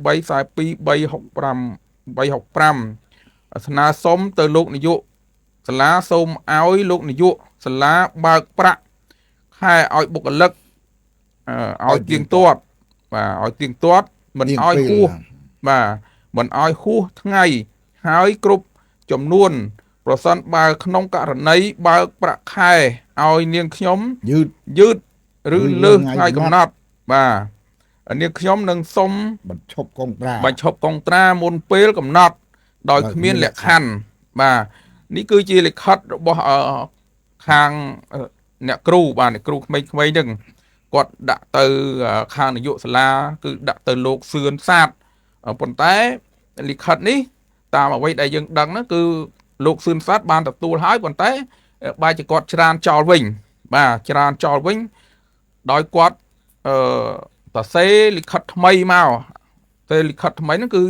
S5: 42 365 ស្នើសុំទៅលោកនាយកសាលាសូមឲ្យលោកនាយកសាលាបើកប្រាក់ខែឲ្យបុគ្គលិកឲ្យទៀងទាត់បាទឲ្យទៀងទាត់មិនឲ្យហួសបាទមិនឲ្យហួសថ្ងៃហើយគ្រប់ចំនួនប្រសិនបើក្នុងករណីបើកប្រាក់ខែឲ្យនាងខ្ញុំយឺតឬលើសថ្ងៃកំណត់បាទនាងខ្ញុំនឹងសុំបញ្ឈប់កងត្រាមុនពេលកំណត់ដោយគ្មានលក្ខខណ្ឌបាទនេះគឺជាលិខិតរបស់ខាងអ្នកគ្រូបាទអ្នកគ្រូក្មេងៗហ្នឹងគាត់ដាក់ទៅខាងនាយកសាលាគឺដាក់ទៅលោកសឿនសាទប៉ុន្តែលិខិតនេះតាមអ្វីដែលយើងដឹងហ្នឹងគឺលោកសឿនសាទបានទទួលហើយប៉ុន្តែបែរជាគាត់ច្រានចោលវិញបាទច្រានចោលវិញដោយគាត់សរសេរលិខិតថ្មីមកតែលិខិតថ្មីហ្នឹងគឺ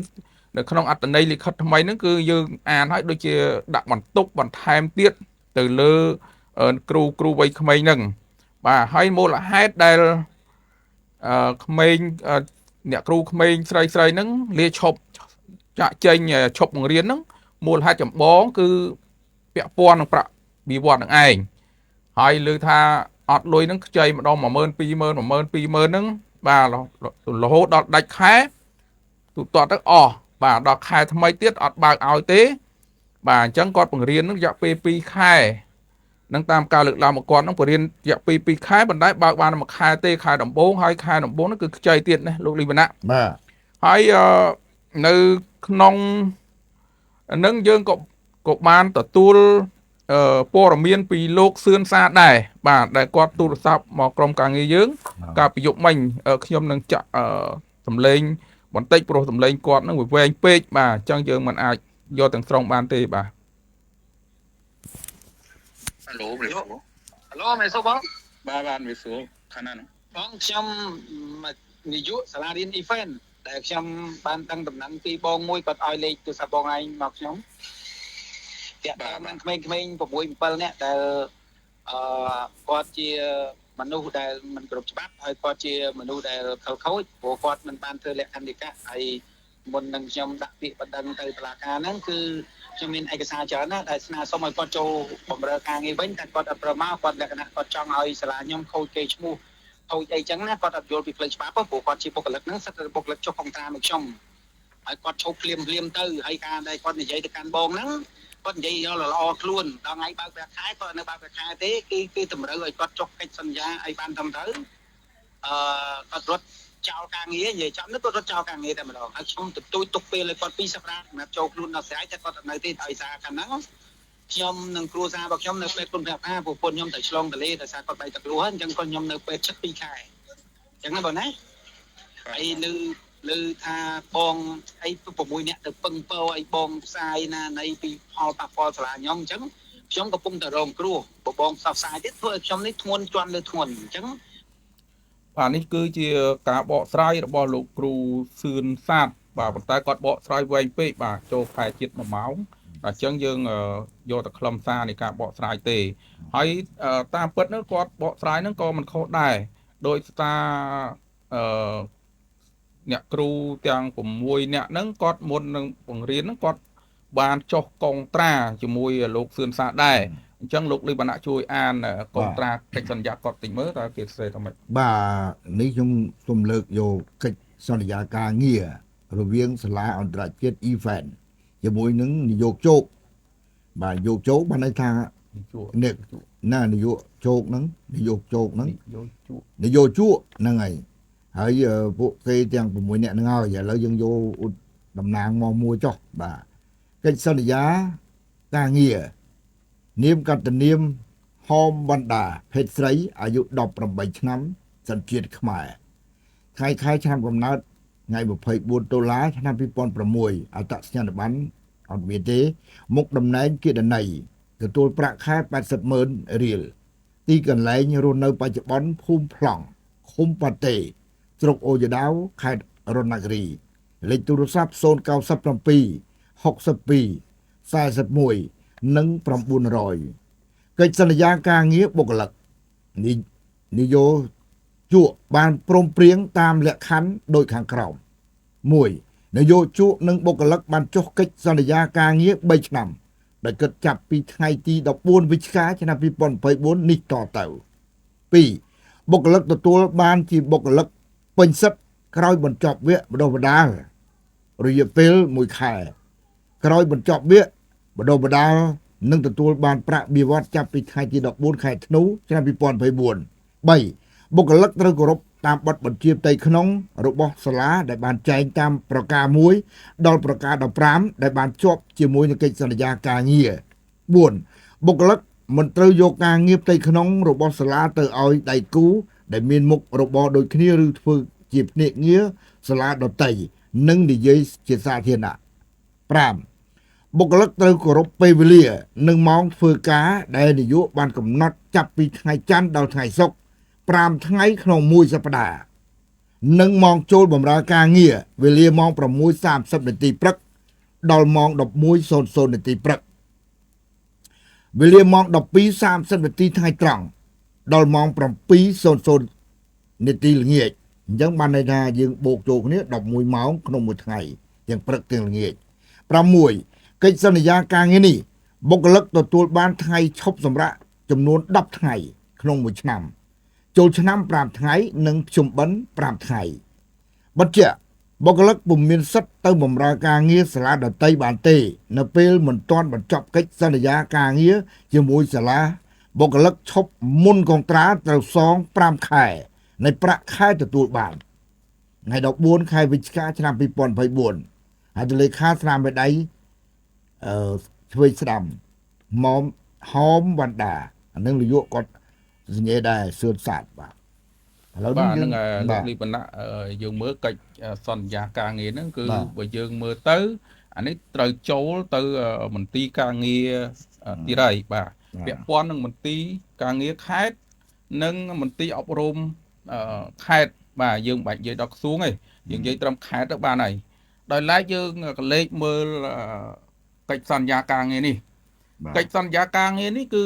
S5: នៅក្នុងអត្ថន័យលិខិតថ្មីហ្នឹងគឺយើងអានឲ្យដូចជាដាក់បន្ទុកបន្ថែមទៀតទៅលើគ្រូវ័យក្មេងហ្នឹងបាទហើយមូលហេតុដែលក្មេងអ្នកគ្រូក្មេងស្រីហ្នឹងលាឈប់ចាក់ចេញឈប់បង្រៀនហ្នឹងមូលហេតុចម្បងគឺពាក់ព័ន្ធនឹងប្រាក់បៀវត្សនឹងឯងហើយលើថាអត់លុយហ្នឹងខ្ចីម្ដង 120,000 ហ្នឹងបាទរហូតដល់ដាច់ខែទូទាត់ទៅអស់បាទដល់ខែថ្មីទៀតអត់បើកឲ្យទេបាទអញ្ចឹងគាត់បង្រៀននឹងរយៈពេល2ខែនឹងតាមការលើកឡើងមកគាត់នឹងបង្រៀនរយៈពេល2ខែបណ្ដាយបើកបាន1ខែទេខែដំបូងហើយខែដំបូងហ្នឹងគឺខ្ចីទៀតណាលោកលីវណ្ណៈបាទហើយនៅក្នុងនឹងយើងក៏បានទទួលព័ត៌មានពីលោកសឿនសាទដែរបាទដែលគាត់ទូរស័ព្ទមកក្រុមការងារយើងកាលពីយប់មិញខ្ញុំនឹងចាក់សម្លេងបន្តិចព្រោះសម្លេងគាត់នឹងវាវែងពេកបាទអញ្ចឹងយើងមិនអាចយកទាំងស្រុងបានទេបាទហៅឡូមេសូបងបាទមេសូខាងណាបងខ្ញុំនាយកសាលារៀន event ដែលខ្ញុំបានតាំងដំណឹងពីបងមួយគាត់ឲ្យលេខទូរស័ព្ទបងឯងមកខ្ញុំតាក់ទងនឹងក្មេងៗ 6 7 នាក់ដែលគាត់ជាមនុស្សដែលមិនគ្រប់ច្បាប់ហើយគាត់ជាមនុស្សដែលខលខូចព្រោះគាត់មិនបានធ្វើលក្ខន្តិកៈហើយមុននឹងខ្ញុំដាក់ពាក្យបណ្ដឹងទៅតុលាការហ្នឹងគឺខ្ញុំមានឯកសារច្រើនណាស់ដែលស្នើសុំឲ្យគាត់ចូលបម្រើការងារវិញតែគាត់អត់ប្រមាថគាត់លក្ខណៈគាត់ចង់ឲ្យសាលាខ្ញុំខូចគេឈ្មោះខូចអីចឹងណាគាត់អត់យល់ពីផ្លូវច្បាប់ព្រោះគាត់ជាបុគ្គលិកហ្នឹងសិតតែបុគ្គលិកចុះកុងត្រាមកខ្ញុំហើយគាត់ឈប់ភ្លាមទៅហើយការដែលគាត់និយាយទៅកាន់បងហ្នឹងគាត់និយាយយកល្អខ្លួនដល់ថ្ងៃបើកប្រាក់ខែគាត់នៅបើកប្រាក់ខែទេគឺតម្រូវឲ្យគាត់ចុះកិច្ចសន្យាឲ្យបានត្រឹមត្រូវគាត់រត់ចោលការងារនិយាយចំនេះគាត់រត់ចោលការងារតែម្ដងហើយខ្ញុំទទូចទុកពេលឲ្យគាត់2សប្តាហ៍សម្រាប់ចូលខ្លួនដល់ស្រ័យតែគាត់អត់នៅទេដោយសារខាងហ្នឹងខ្ញុំនឹងគ្រួសាររបស់ខ្ញុំនៅពេទ្យគុណភាពការប្រពន្ធខ្ញុំទៅឆ្លងទលេដោយសារគាត់បែកទឹកគ្រោះអញ្ចឹងគាត់ខ្ញុំនៅពេទ្យជិត2ខែអញ្ចឹងណាបងណាហើយលើថាបងអី6នាក់ទៅពឹងពោអីបងផ្សាយណានៃពីផលប៉ះពាល់សាលាខ្ញុំអញ្ចឹងខ្ញុំកំពុងតែរងគ្រោះបងផ្សព្វផ្សាយទៀតធ្វើឲ្យខ្ញុំនេះធ្ងន់ជាន់លើធ្ងន់អញ្ចឹងបាទនេះគឺជាការបកស្រាយរបស់លោកគ្រូសឿនសាទបាទប៉ុន្តែគាត់បកស្រាយវែងពេកបាទចូលខែជិត1ម៉ោងអញ្ចឹងយើងយកតែខ្លឹមសារនៃការបកស្រាយទេហើយតាមពិតហ្នឹងគាត់បកស្រាយហ្នឹងក៏មិនខុសដែរដោយសារអ្នកគ្រូទាំង6នាក់ហ្នឹងគាត់មុននឹងបង្រៀនហ្នឹងគាត់បានចុះកុងត្រាជាមួយលោកសឿនសាទដែរអញ្ចឹងលោកលីវណ្ណៈជួយអានកុងត្រាកិច្ចសន្យាគាត់តិចមើលតើគេសរសេរថាម៉េច
S2: បាទនេះខ្ញុំសូមលើកយកកិច្ចសន្យាការងាររវាងសាលាអន្តរជាតិ event ជាមួយនឹងនាយកជោគបាទនាយកជោគបានន័យថាអ្នកណានាយកជោគហ្នឹងនាយកជោគហ្នឹងនាយកជក់ហ្នឹងហើយពួកគេទាំង6នាក់ហ្នឹងហើយឥឡូវយើងយកតំណាងមកមួយចុះបាទកិច្ចសន្យាការងារនាមកតនាមហោមបណ្ដាភេទស្រីអាយុ18ឆ្នាំសញ្ជាតិខ្មែរថ្ងៃខែឆ្នាំកំណើតថ្ងៃ24ដុល្លារឆ្នាំ2006អត្តសញ្ញាណប័ណ្ណអត់មានទេមុខតំណែងគណនេយ្យទទួលប្រាក់ខែ 80,000 រៀលទីកន្លែងរស់នៅបច្ចុប្បន្នភូមិប្លង់ឃុំប៉ាតេស្រុកអូយ៉ាដាវខេត្តរតនគិរីលេខទូរស័ព្ទ097 62 41និង900 កិច្ចសន្យាការងារបុគ្គលិកនយោជកបានព្រមព្រៀងតាមលក្ខខណ្ឌដូចខាងក្រោម 1. នយោជកនិងបុគ្គលិកបានចុះកិច្ចសន្យាការងារ3ឆ្នាំដែលគិតចាប់ពីថ្ងៃទី14វិច្ឆិកាឆ្នាំ2024នេះតទៅ 2. បុគ្គលិកទទួលបានជាបុគ្គលិកពេញសិទ្ធិក្រោយបញ្ចប់វគ្គបណ្ដុះបណ្ដាលរយៈពេល1ខែក្រោយបញ្ចប់វគ្គបណ្ដុះបណ្ដាលនឹងទទួលបានប្រាក់បៀវត្សចាប់ពីថ្ងៃទី14ខែធ្នូឆ្នាំ2024 3. បុគ្គលិកត្រូវគោរពតាមបទបញ្ជាផ្ទៃក្នុងរបស់សាលាដែលបានចែងតាមប្រការ1ដល់ប្រការ15ដែលបានជាប់ជាមួយនឹងកិច្ចសន្យាការងារ 4. បុគ្គលិកមិនត្រូវយកការងារផ្ទៃក្នុងរបស់សាលាទៅឲ្យដៃគូដែលមានមុខរបរដូចគ្នាឬធ្វើជាភ្នាក់ងារសាលាដទៃនិងនិយាយជាសាធារណៈ 5. បុគ្គលិកត្រូវគោរពពេលវេលានិងម៉ោងធ្វើការដែលនយោបាយបានកំណត់ចាប់ពីថ្ងៃច័ន្ទដល់ថ្ងៃសុក្រ 5 ថ្ងៃក្នុងមួយសប្តាហ៍និងម៉ោងចូលបម្រើការងារវេលាម៉ោង 6:30 នាទីព្រឹកដល់ម៉ោង 11:00 នាទីព្រឹកវេលាម៉ោង 12:30 នាទីថ្ងៃត្រង់ដល់ម៉ោង 7:00 នាទីល្ងាចអញ្ចឹងបានន័យថាយើងបូកចូលគ្នា11ម៉ោងក្នុងមួយថ្ងៃទាំងព្រឹកទាំងល្ងាច 6. កិច្ចសន្យាការងារនេះបុគ្គលិកទទួលបានថ្ងៃឈប់សម្រាកចំនួន10ថ្ងៃក្នុងមួយឆ្នាំចូលឆ្នាំ5ថ្ងៃនិងភ្ជុំបិណ្ឌ5ថ្ងៃបញ្ជាក់បុគ្គលិកពុំមានសិទ្ធិទៅបម្រើការងារសាលាដទៃបានទេនៅពេលមិនទាន់បញ្ចប់កិច្ចសន្យាការងារជាមួយសាលាបុគ្គលិកឈប់មុនកុងត្រាត្រូវសង5ខែនៃប្រាក់ខែទទួលបានថ្ងៃ14ខែវិច្ឆិកាឆ្នាំ2024ហើយទលេខាស្នាមមេដៃឆ្វេងស្ដាំម៉មហោមវណ្ដាអានឹងនយោបាយគាត់សញ្ញាដែរសឿនសាទបាទឥឡូវនេះ
S5: បាទ
S2: យើង
S5: ហ្នឹងលោកលីបណ្ណៈយើងមើលកិច្ចសន្យាការងារហ្នឹងគឺបើយើងមើលទៅអានេះត្រូវចូលទៅមន្ទីរការងារទីរៃបាទពាក់ព័ន្ធនឹងមន្ទីរការងារខេត្តនិងមន្ទីរអប់រំខេត្តបាទយើងបាច់និយាយដល់ក្រសួងទេយើងនិយាយត្រឹមខេត្តទៅបានហើយដោយឡែកយើងក៏លេខមើលកិច្ចសន្យាការងារនេះកិច្ចសន្យាការងារនេះគឺ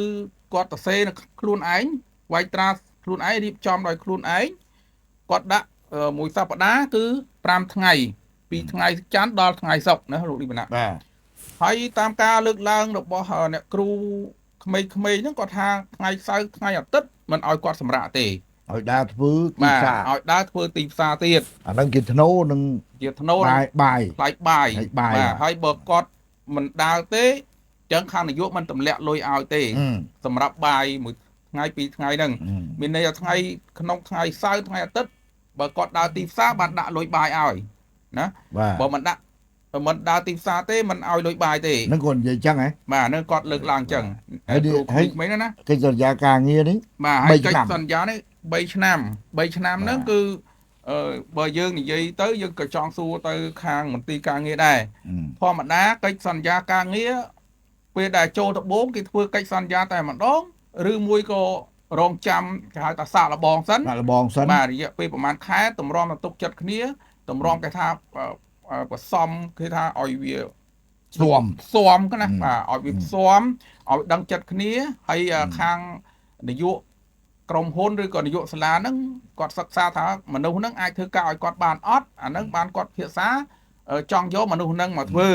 S5: គាត់ទៅសេនៅខ្លួនឯងវាយត្រាខ្លួនឯងរៀបចំដោយខ្លួនឯងគាត់ដាក់មួយសប្តាហ៍គឺ5ថ្ងៃពីថ្ងៃច័ន្ទដល់ថ្ងៃសុក្រណាលោកលីបណ្ណៈ
S2: បាទ
S5: ហើយតាមការលើកឡើងរបស់អ្នកគ្រូក្មេងៗហ្នឹងគាត់ថាថ្ងៃសៅរ៍ថ្ងៃអាទិត្យមិនឲ្យគាត់សម្រាកទេ
S2: ឲ្យដើរធ្វើទីផ្សារ
S5: ឲ្យដើរធ្វើទីផ្សារទៀត
S2: អាហ្នឹងជាធ្នូនឹង
S5: ជាធ្នូ
S2: បាយ
S5: ថ្លៃបាយ
S2: បាទ
S5: ហើយបើគាត់មិនដើរទេចឹងខាងនយោបាយមិនទម្លាក់លុយឲ្យទេសម្រាប់បាយមួយថ្ងៃពីរថ្ងៃហ្នឹងមានន័យថាថ្ងៃក្នុងថ្ងៃសៅរ៍ថ្ងៃអាទិត្យបើគាត់ដើរទីផ្សារបានដាក់លុយបាយឲ្យណាបើមិនដាក់មិនដើរទីផ្សារទេមិនឲ្យលុយបាយទេ
S2: ហ្នឹងគាត់និយាយចឹងហ៎
S5: បាទហ្នឹងគាត់លើកឡើងចឹងហើយគ្រូក្មេងៗណា
S2: កិច្ចសន្យាការងារនេះ
S5: បាទហើយកិច្ចសន្យានេះ3ឆ្នាំហ្នឹងគឺបើយើងនិយាយទៅយើងក៏ចង់សួរទៅខាងមន្ទីរការងារដែរធម្មតាកិច្ចសន្យាការងារពេលដែលចូលដំបូងគេធ្វើកិច្ចសន្យាតែម្ដងឬមួយក៏រងចាំគេហៅថាសាកល្បងសិនបាទរយៈពេលប្រហែលខែតម្រាំទៅទុកចិត្តគ្នាតម្រាំគេថាបសំគេថាឲ្យវាស៊ាំណាបាទឲ្យវាស៊ាំឲ្យដឹងចិត្តគ្នាហើយខាងនយោបាយក្រុមហ៊ុនឬក៏នយោបាយសាលាហ្នឹងគាត់សិក្សាថាមនុស្សហ្នឹងអាចធ្វើការឲ្យគាត់បានអត់អាហ្នឹងបានគាត់ភាសាចង់យកមនុស្សហ្នឹងមកធ្វើ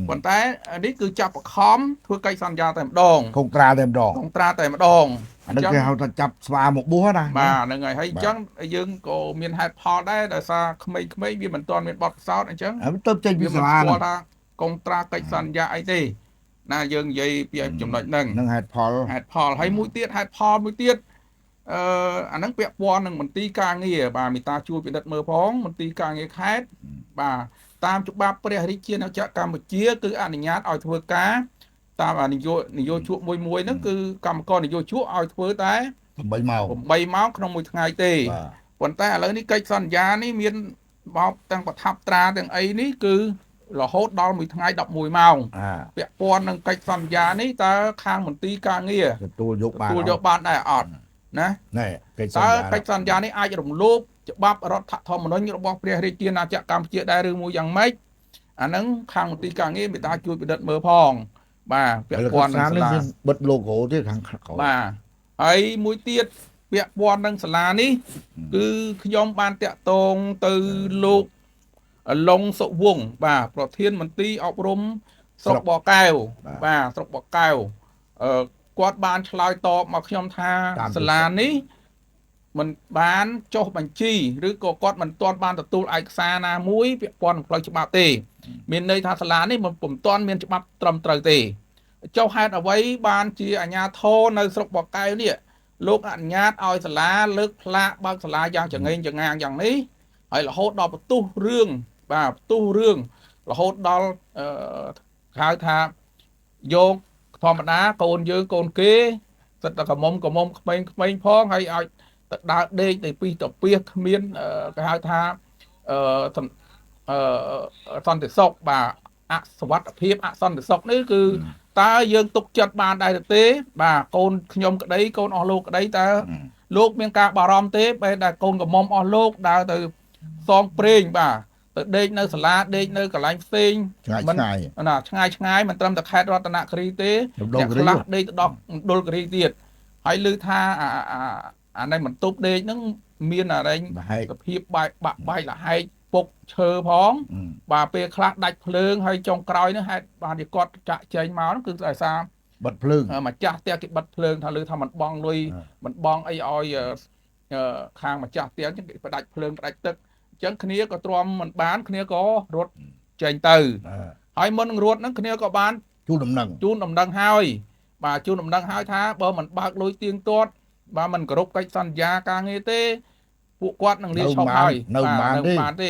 S5: ប៉ុន្តែនេះគឺចាប់បខំធ្វើកិច្ចសន្យាតែម្ដង
S2: កុងត្រាតែម្ដង
S5: កុងត្រាតែម្ដង
S2: អានេះគេហៅថាចាប់ស្វាមកបួសណា
S5: បាទហ្នឹងហើយហើយអញ្ចឹងយើងក៏មានហេតុផលដែរដោយសារក្មេងៗវាមិនទាន់មានបទពិសោធន៍អញ្ចឹង
S2: ទៅចេញពីសាលាហ្នឹង
S5: ថាកុងត្រាកិច្ចសន្យាអីទេណាយើងនិយាយពីចំណុចហ្នឹង
S2: ហេតុ
S5: ផលហើយមួយទៀតហេតុផលមួយទៀតអាហ្នឹងពាក់ព័ន្ធនឹងមន្ទីរការងារបាទមេតាជួយពិនិត្យមើលផងមន្ទីរការងារខេត្តបាទតាមច្បាប់ព្រះរាជាណាចក្រកម្ពុជាគឺអនុញ្ញាតឲ្យធ្វើការតាមនយោជកមួយហ្នឹងគឺកម្មករនយោជកឲ្យធ្វើតែ
S2: 8ម៉ោង
S5: ក្នុងមួយថ្ងៃទេប៉ុន្តែឥឡូវនេះកិច្ចសន្យានេះមានបោកទាំងប្រថាប់ត្រាទាំងអីនេះគឺរហូតដល់មួយថ្ងៃ11ម៉ោងពាក់ព័ន្ធនឹងកិច្ចសន្យានេះតើខាងមន្ទីរការងារ
S2: ទទួលយក
S5: បានដែរអត់ណា
S2: កិច្ច
S5: សន្យានេះអាចរំលោភច្បាប់រដ្ឋធម្មនុញ្ញរបស់ព្រះរាជាណាចក្រកម្ពុជាដែរឬមួយយ៉ាងម៉េចអាហ្នឹងខាងមន្ទីរការងារមេតាជួយពិនិត្យមើលផង បាទពាក់
S2: ហើយ
S5: ព័ន្ធ
S2: សា
S5: នឹង
S2: នេះ
S5: សាលា
S2: មានបិទ logo ទៀតខាងក្រោយ
S5: បាទហើយមួយទៀតពាក់ព័ន្ធនឹងសាលានេះគឺខ្ញុំបានតាក់ទងទៅលោកឡុងសុវង្សបាទប្រធានមន្ត្រីអប់រំស្រុកបកែវបាទស្រុកបកែវគាត់បានឆ្លើយតបមកខ្ញុំថាសាលានេះមិនបានចុះបញ្ជីឬក៏គាត់មិនទាន់បានទទួលឯកសារណាមួយពាក់ព័ន្ធនឹងផ្លូវច្បាប់ទេមានន័យថាសាលានេះមិនទាន់មានច្បាប់ត្រឹមត្រូវទេចុះហេតុអ្វីបានជាអាជ្ញាធរនៅស្រុកបកែវនេះលោកអនុញ្ញាតឲ្យសាលាលើកផ្លាកបើកសាលាយ៉ាងចង្អេងចង្អាងយ៉ាងនេះហើយរហូតដល់បន្ទុះរឿងបាទបន្ទុះរឿងរហូតដល់ហៅថាយកធម្មតាកូនយើងកូនគេសិតតែកមុំក្មេងៗផងហើយឲ្យទៅដើរដេកទៅពីទៅពីគ្មានគេហៅថាសន្តិសុខបាទអសវត្ថភាពអសន្តិសុខនេះគឺតើយើងទុកចិត្តបានដែរទេបាទកូនខ្ញុំក្តីកូនអស់លោកក្តីតើលោកមានការបារម្ភទេពេលដែលកូនកំមុំអស់លោកដើរទៅសងព្រេងបាទទៅដេកនៅសាលាដេកនៅកន្លែងផ្សេងមិនណាឆ្ងាយមិនត្រឹមតែខេត្តរតនគិរីទេអ្នកខ្លះដេកទៅដល់មណ្ឌលគិរីទៀតហើយឮថាអានេះបន្ទប់ដេកហ្នឹងមានអរិញសភាពបែកលហែកពុកឈើផងបាទពេលខ្លះដាច់ភ្លើងហើយចុងក្រោយនេះហេតុបានជាគាត់ចាក់ចែងមកហ្នឹងគឺដោយសារបិទភ្លើងម្ចាស់ផ្ទះគេបិទភ្លើងថាឮថាមិនបងលុយមិនបងអីឲ្យខាងម្ចាស់ផ្ទះចឹងគេផ្ដាច់ភ្លើងផ្ដាច់ទឹកអញ្ចឹងគ្នាក៏ទ្រាំមិនបានគ្នាក៏រត់ចេញទៅហើយមុននឹងរត់ហ្នឹងគ្នាក៏បានជូនដំណឹងហើយបាទជូនដំណឹងហើយថាបើមិនបើកលុយទៀងទាត់បាទមិនគោរពកិច្ចសន្យាការងារទេពួកគាត់នឹងលាឈប់ហើយនៅបានទេ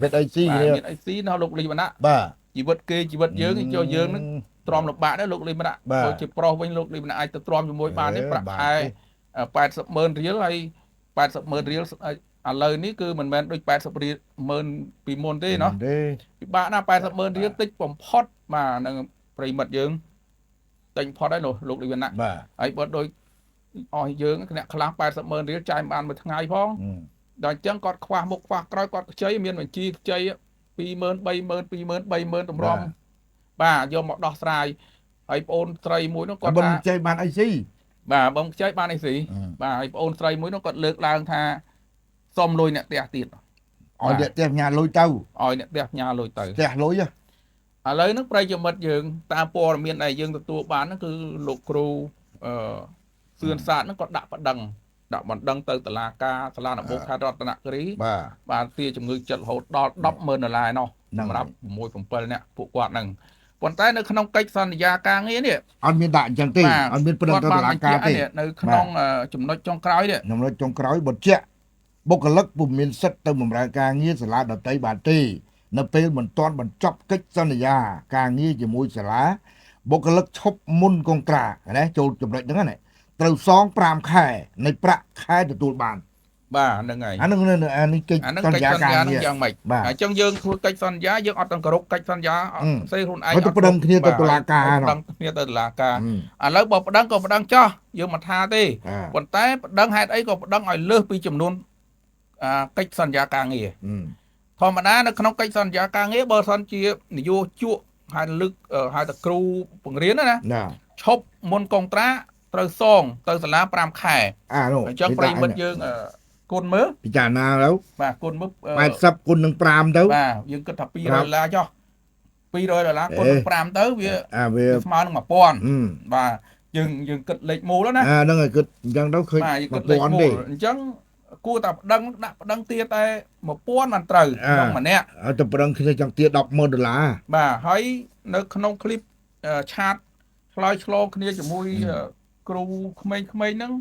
S5: មានអីស៊ីមានអីស៊ីនៅលោកលីវណ្ណៈបាទជីវិតគេជីវិតយើងចូលយើងនឹងទ្រាំលំបាកដែរលោកលីវណ្ណៈបើជាប្រុសវិញលោកលីវណ្ណៈអាចទៅទ្រាំជាមួយបានទេប្រាក់ខែ80,000 រៀលហើយ80,000 រៀលឥឡូវនេះគឺមិនមែនដូច80,000 ពីមុនទេเนาะពិបាកណាស់80,000 រៀលតិចបំផុតបាទនឹងប្រិមិត្តយើងតិចបំផុតហើយលោកលីវណ្ណៈហើយបើដូចអស់យើងអ្នកខ្លះ80,000 រៀលចាយបានមួយថ្ងៃផងដល់អញ្ចឹងគាត់ខ្វះមុខខ្វះក្រោយគាត់ខ្ចីមានបញ្ជីខ្ចី 20,000 30,000 20,000 តម្រាំបាទយកមកដោះស្រាយហើយប្អូនស្រីមួយនោះគាត់ថាបងខ្ចីបានអីស៊ីបាទបងខ្ចីបានអីស៊ីបាទហើយប្អូនស្រីមួយនោះគាត់លើកឡើងថាសុំលុយអ្នកផ្ទះទៀតឲ្យអ្នកផ្ទះផ្ញើលុយទៅឲ្យអ្នកផ្ទះផ្ញើលុយទៅផ្ទះលុយឥឡូវហ្នឹងប្រិយមិត្តយើងតាមព័ត៌មានដែលយើងទទួលបានហ្នឹងគឺលោកគ្រូសឿនសាទហ្នឹងគាត់ដាក់បណ្ដឹងទៅតុលាការសាលាដំបងខេត្តរតនគិរីបាទទាជំងឺចិត្តរហូតដល់$10,000នោះសម្រាប់6-7នាក់ពួកគាត់ហ្នឹងប៉ុន្តែនៅក្នុងកិច្ចសន្យាការងារនេះអត់មានដាក់អញ្ចឹងទេអត់មានប្រឹងទៅតុលាការទេនៅក្នុងចំណុចចុងក្រោយនេះចំណុចចុងក្រោយបញ្ជាក់បុគ្គលិកពុំមានសិទ្ធិទៅបម្រើការងារសាលាដទៃបានទេនៅពេលមិនទាន់បញ្ចប់កិច្ចសន្យាការងារជាមួយសាលាបុគ្គលិកឈប់មុនកុងត្រាណាចូលចំណុចហ្នឹងណាត្រូវសង5ខែនៃប្រាក់ខែទទួលបានបាទហ្នឹងហើយអានេះកិច្ចសន្យាការងារយ៉ាងម៉េចអញ្ចឹងយើងធ្វើកិច្ចសន្យាយើងអត់ទាំងគោរពកិច្ចសន្យាអត់ផ្សេងខ្លួនឯងអត់ប្តឹងគ្នាទៅតុលាការប្តឹងគ្នាទៅតុលាការឥឡូវបើប្តឹងក៏ប្តឹងចោះយើងមិនថាទេប៉ុន្តែប្តឹងហេតុអីក៏ប្តឹងឲ្យលើសពីចំនួនកិច្ចសន្យាការងារធម្មតានៅក្នុងកិច្ចសន្យាការងារបើសិនជានយោជកហើយលើកហើយតែគ្រូបង្រៀនណាឈប់មុនកុងត្រាត្រូវសងទៅសាលា5ខែអញ្ចឹងប្រិមិត្តយើងគុណមើលពិចារណាទៅបាទគុណមើល80គុណនឹង5ទៅបាទយើងគិតថា$200ចុះ$200គុណនឹង5ទៅវាស្មើនឹង1000បាទយើងគិតលេខមូលណាហ្នឹងហើយគិតអញ្ចឹងទៅឃើញ1000ទេអញ្ចឹងគួរតែប្តឹងដាក់ប្តឹងទៀតតែ1000មិនត្រូវក្នុងម្នាក់ឲ្យតែប្តឹងគ្នាចង់ទៀត$10,000បាទហើយនៅក្នុងឃ្លីបឆាតឆ្លើយឆ្លងគ្នាជាមួយគ្រូក្មេងៗហ្នឹង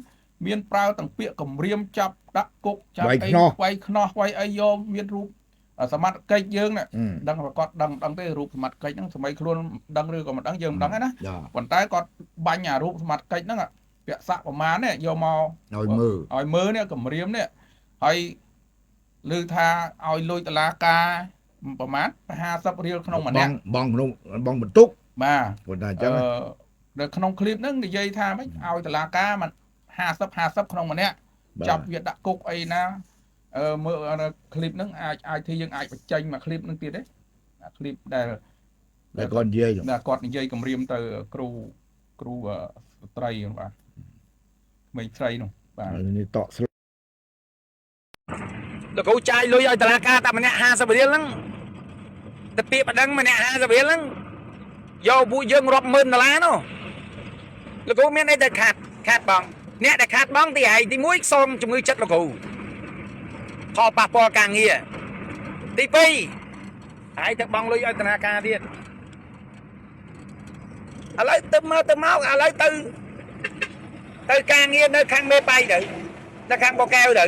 S5: មានប្រើទាំងពាក្យគម្រាមចាប់ដាក់គុកចាប់អីវាយខ្នោះវាយអីយកមានរូបសមត្ថកិច្ចយើងណាដឹងថាគាត់ដឹងទេរូបសមត្ថកិច្ចហ្នឹងសម័យខ្លួនដឹងឬក៏មិនដឹងយើងមិនដឹងទេណាប៉ុន្តែគាត់បាញ់អារូបសមត្ថកិច្ចហ្នឹងពាក់សាក់ប្រមាណនេះយកមកឲ្យមើលនេះគម្រាមនេះហើយឮថាឲ្យលុយតុលាការប្រមាណ50រៀលក្នុងម្នាក់បងបន្ទុកបាទប៉ុន្តែអញ្ចឹងនៅក្នុងឃ្លីបហ្នឹងនិយាយថាម៉េចឲ្យតុលាការមិន50ក្នុងម្នាក់ចាប់វាដាក់គុកអីណាមើលឃ្លីបហ្នឹងអាចធីយើងអាចបញ្ចេញមកឃ្លីបហ្នឹងទៀតទេឃ្លីបដែល
S2: ដែលគាត់និយាយ
S5: ដែលគាត់និយាយគម្រាមទៅគ្រូស្ត្រីបាទក្មេងស្រីនោះបាទ
S2: នេះតក់ស្ល
S1: លោកគ្រូចាយលុយឲ្យតឡាការតែម្នាក់50រៀលហ្នឹងតែពាក្យបណ្ដឹងម្នាក់50រៀលហ្នឹងយកពួកយើងរាប់ម៉ឺនដុល្លារនោះលោកគ្រូមានអីទៅខាតបងអ្នកដែលខាតបងទីឯងទី1ខ្សងជំងឺចិត្តលោកគ្រូផលប៉ះពាល់ការងារទី2ហើយទៅបងលុយឲ្យធនាគារទៀតឥឡូវទៅមកឥឡូវទៅការងារនៅខាងមេបៃទៅនៅខាងបកកែវទៅ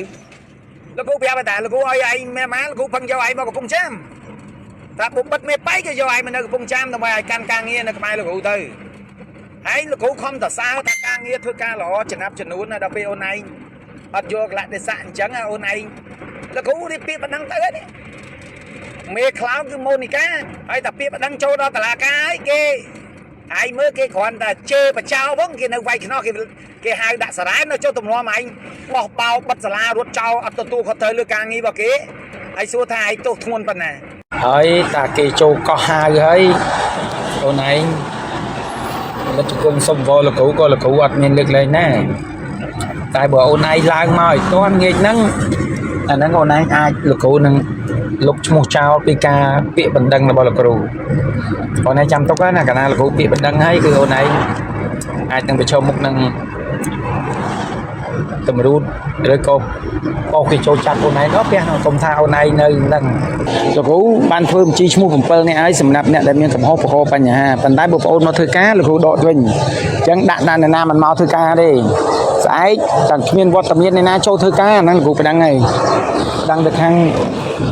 S1: លោកគ្រូប្រាប់ថាលោកគ្រូឲ្យឯងមេម៉ាលោកគ្រូផឹងយកឯងមកកំពង់ចាមតែបុបិតមេបៃក៏យកឯងមកនៅកំពង់ចាមដើម្បីឲ្យកាន់ការងារនៅក្បែរលោកគ្រូទៅហើយលោកគ្រូខំតសើថាការងារធ្វើការល្អចំណាប់ចំនួនដល់ពេលអូនឯងអត់យកកលៈទេសៈអញ្ចឹងអូនឯងលោកគ្រូនេះពាក្យបណ្ដឹងទៅនេះមេខ្លោងគឺម៉ូនីកាហើយតែពាក្យបណ្ដឹងចូលដល់តុលាការហើយគេហើយមើលគេគ្រាន់តែជេរបចោផងគេនៅវាយខ្នោះគេហៅដាក់សារ៉ែនៅចូលទំនាំឯងបោះបោបិទសាលារត់ចោលអត់ទទួលខុសត្រូវលើការងាររបស់គេហើយសួរថាឯងទោសធ្ងន់ប៉ុណ្ណាហើយតាគេចូលកោះហៅហើយអូនឯងមិត្តគុំសុំវល់លោកគ្រូក៏លោកគ្រូអត់មានលើកលែងដែរតែបើអូនឯងឡើងមកឲ្យទាន់ងាកហ្នឹងអាហ្នឹងអូនឯងអាចលោកគ្រូនឹងលុបឈ្មោះចោលពីការពាក្យបណ្ដឹងរបស់លោកគ្រូអូនឯងចាំទុកណាកាលណាលោកគ្រូពាក្យបណ្ដឹងហើយគឺអូនឯងអាចនឹងប្រឈមមុខនឹងតម្រូតឬក៏បោកគេចូលចាប់អូនឯងក៏ផ្ទះកុំថាអូនឯងនៅហ្នឹងលោកគ្រូបានធ្វើបញ្ជីឈ្មោះ7នេះហើយសម្រាប់អ្នកដែលមានកំហុសបញ្ហាប៉ុន្តែបងប្អូនមកធ្វើការលោកគ្រូដកវិញអញ្ចឹងដាក់ណានណាមិនមកធ្វើការទេស្អែកតែគ្មានវត្តមានអ្នកណាចូលធ្វើការហ្នឹងលោកគ្រូប្តឹងហើយប្តឹងទៅខាង